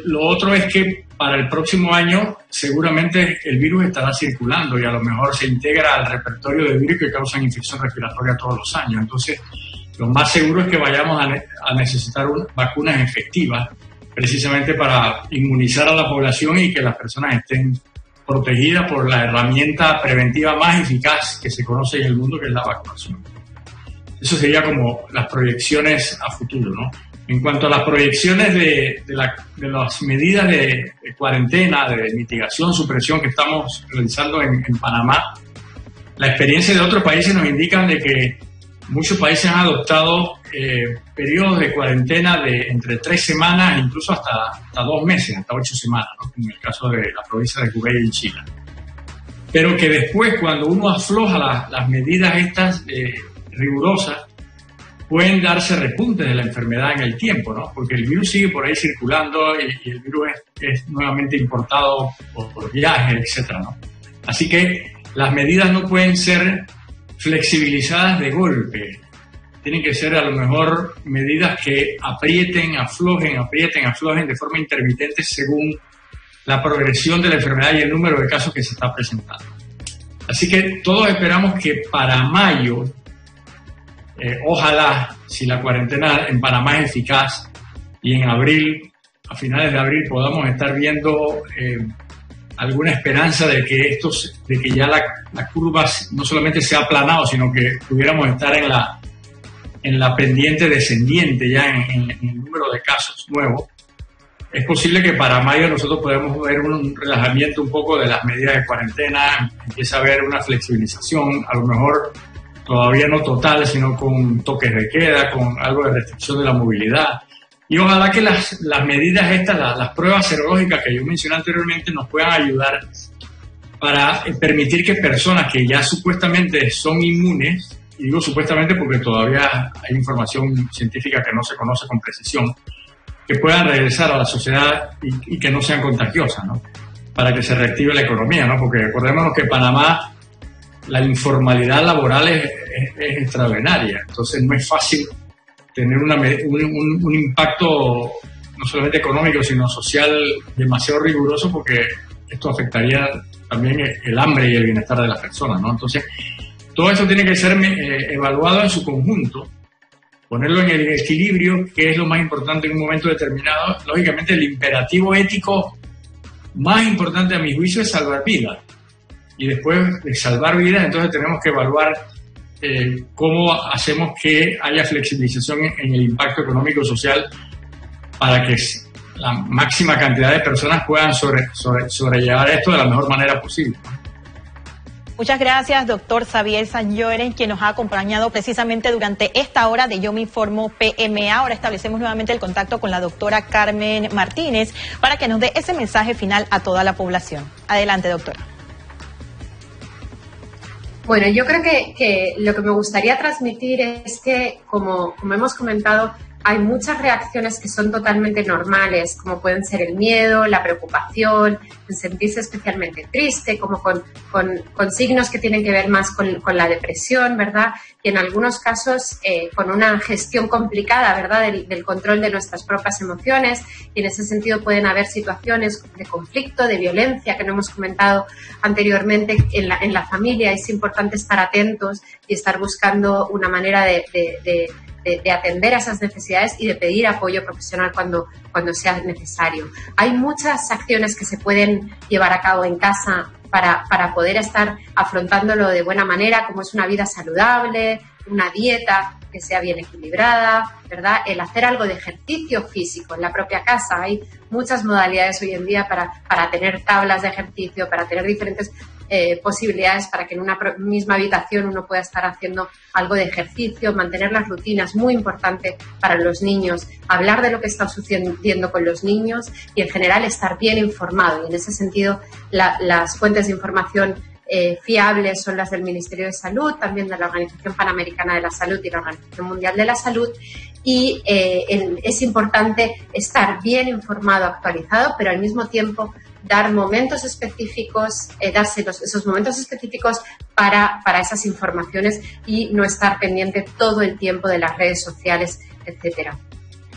Lo otro es que para el próximo año seguramente el virus estará circulando y a lo mejor se integra al repertorio de virus que causan infección respiratoria todos los años. Entonces, lo más seguro es que vayamos a necesitar vacunas efectivas precisamente para inmunizar a la población y que las personas estén protegidas por la herramienta preventiva más eficaz que se conoce en el mundo, que es la vacunación. Eso sería como las proyecciones a futuro, ¿no? En cuanto a las proyecciones de las medidas de cuarentena, de mitigación, supresión que estamos realizando en Panamá, la experiencia de otros países nos indican de que muchos países han adoptado periodos de cuarentena de entre 3 semanas, incluso hasta 2 meses, hasta 8 semanas, ¿no? En el caso de la provincia de Hubei y Chile. Pero que después, cuando uno afloja las medidas estas rigurosas, pueden darse repuntes de la enfermedad en el tiempo, ¿no? Porque el virus sigue por ahí circulando y el virus es nuevamente importado por viajes, etcétera, ¿no? Así que las medidas no pueden ser flexibilizadas de golpe. Tienen que ser a lo mejor medidas que aprieten, aflojen de forma intermitente según la progresión de la enfermedad y el número de casos que se está presentando. Así que todos esperamos que para mayo, ojalá, si la cuarentena en Panamá es eficaz, y en abril, a finales de abril, podamos estar viendo alguna esperanza de que ya la curva no solamente se ha aplanado, sino que pudiéramos estar en la pendiente descendiente ya en el número de casos nuevos. Es posible que para mayo nosotros podamos ver un relajamiento un poco de las medidas de cuarentena, empieza a haber una flexibilización, a lo mejor todavía no total, sino con toques de queda, con algo de restricción de la movilidad. Y ojalá que las medidas estas, las pruebas serológicas que yo mencioné anteriormente, nos puedan ayudar para permitir que personas que ya supuestamente son inmunes, y digo supuestamente porque todavía hay información científica que no se conoce con precisión, que puedan regresar a la sociedad y que no sean contagiosas, ¿no? Para que se reactive la economía, ¿no? Porque recordémonos que en Panamá la informalidad laboral es extraordinaria, entonces no es fácil tener un impacto no solamente económico, sino social demasiado riguroso, porque esto afectaría también el hambre y el bienestar de las personas, ¿no? Entonces, todo esto tiene que ser evaluado en su conjunto, ponerlo en el equilibrio, que es lo más importante en un momento determinado. Lógicamente, el imperativo ético más importante a mi juicio es salvar vidas. Y después de salvar vidas, entonces tenemos que evaluar cómo hacemos que haya flexibilización en el impacto económico y social para que la máxima cantidad de personas puedan sobrellevar esto de la mejor manera posible. Muchas gracias, doctor Xavier Sanyoren, quien nos ha acompañado precisamente durante esta hora de Yo Me Informo PMA. Ahora establecemos nuevamente el contacto con la doctora Carmen Martínez para que nos dé ese mensaje final a toda la población. Adelante, doctora. Bueno, yo creo que lo que me gustaría transmitir es que, como hemos comentado, hay muchas reacciones que son totalmente normales, como pueden ser el miedo, la preocupación, el sentirse especialmente triste, como con signos que tienen que ver más con la depresión, ¿verdad? Y en algunos casos con una gestión complicada, ¿verdad?, del control de nuestras propias emociones. Y en ese sentido pueden haber situaciones de conflicto, de violencia, que no hemos comentado anteriormente en la familia. Es importante estar atentos y estar buscando una manera de atender a esas necesidades y de pedir apoyo profesional cuando sea necesario. Hay muchas acciones que se pueden llevar a cabo en casa para poder estar afrontándolo de buena manera, como es una vida saludable, una dieta que sea bien equilibrada, ¿verdad? El hacer algo de ejercicio físico en la propia casa. Hay muchas modalidades hoy en día para tener tablas de ejercicio, para tener diferentes posibilidades para que en una misma habitación uno pueda estar haciendo algo de ejercicio, mantener las rutinas, muy importante para los niños, hablar de lo que está sucediendo con los niños y en general estar bien informado. Y en ese sentido las fuentes de información fiables son las del Ministerio de Salud, también de la Organización Panamericana de la Salud y la Organización Mundial de la Salud. Y es importante estar bien informado, actualizado, pero al mismo tiempo dar momentos específicos, darse esos momentos específicos para esas informaciones y no estar pendiente todo el tiempo de las redes sociales, etcétera.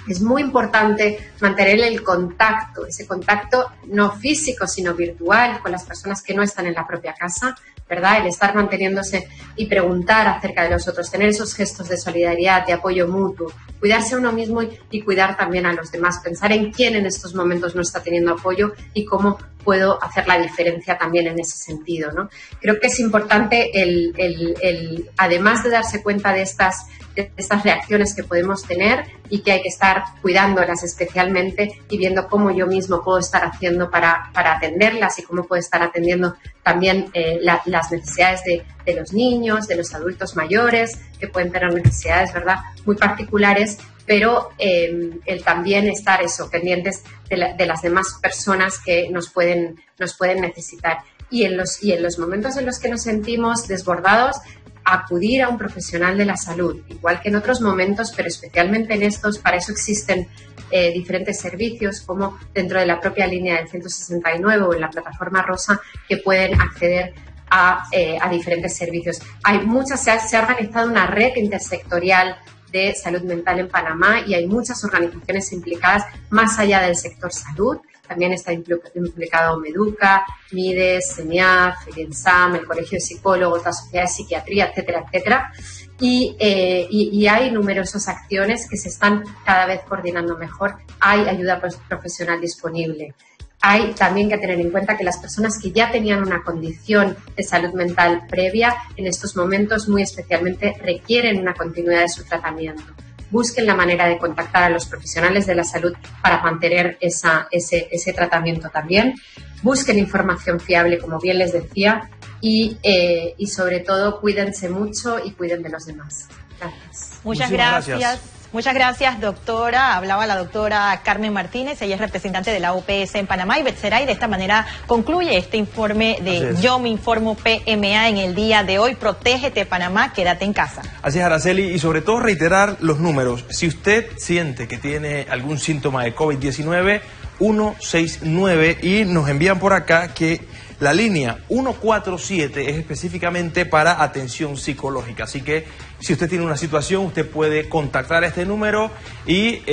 Es muy importante mantener el contacto, ese contacto no físico, sino virtual con las personas que no están en la propia casa, ¿verdad? El estar manteniéndose y preguntar acerca de los otros, tener esos gestos de solidaridad, de apoyo mutuo, cuidarse a uno mismo y cuidar también a los demás, pensar en quién en estos momentos no está teniendo apoyo y cómo puedo hacer la diferencia también en ese sentido, ¿no? Creo que es importante además de darse cuenta de estas reacciones que podemos tener y que hay que estar cuidándolas especialmente y viendo cómo yo mismo puedo estar haciendo para atenderlas y cómo puedo estar atendiendo también las necesidades de los niños, de los adultos mayores, que pueden tener necesidades, ¿verdad?, muy particulares, pero el también estar pendientes de las demás personas que nos pueden necesitar. Y en los momentos en los que nos sentimos desbordados, acudir a un profesional de la salud, igual que en otros momentos, pero especialmente en estos. Para eso existen diferentes servicios, como dentro de la propia línea del 169 o en la plataforma Rosa, que pueden acceder a diferentes servicios. Se ha organizado una red intersectorial de salud mental en Panamá y hay muchas organizaciones implicadas más allá del sector salud. También está implicado Meduca, Mides, CENIAF, el ENSAM, el Colegio de Psicólogos, la Sociedad de Psiquiatría, etcétera, etcétera. Y hay numerosas acciones que se están cada vez coordinando mejor. Hay ayuda profesional disponible. Hay también que tener en cuenta que las personas que ya tenían una condición de salud mental previa, en estos momentos muy especialmente requieren una continuidad de su tratamiento. Busquen la manera de contactar a los profesionales de la salud para mantener ese tratamiento también. Busquen información fiable, como bien les decía, y sobre todo cuídense mucho y cuiden de los demás. Gracias. Muchas gracias. Muchas gracias, doctora. Hablaba la doctora Carmen Martínez, ella es representante de la OPS en Panamá y Betseray. De esta manera concluye este informe de Yo Me Informo PMA en el día de hoy. Protégete, Panamá, quédate en casa. Así es, Araceli, y sobre todo reiterar los números. Si usted siente que tiene algún síntoma de COVID-19, 169, y nos envían por acá que la línea 147 es específicamente para atención psicológica, así que si usted tiene una situación, usted puede contactar a este número y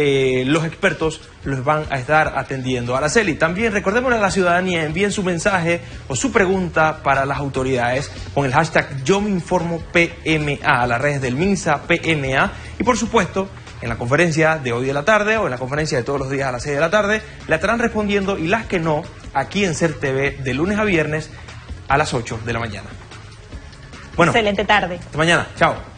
los expertos los van a estar atendiendo. Araceli, también recordémosle a la ciudadanía, envíen su mensaje o su pregunta para las autoridades con el hashtag Yo Me Informo PMA a las redes del MINSA PMA y por supuesto en la conferencia de hoy de la tarde o en la conferencia de todos los días a las 6 de la tarde, le estarán respondiendo y las que no, aquí en SER TV de lunes a viernes a las 8 de la mañana. Bueno, excelente tarde. Hasta mañana. Chao.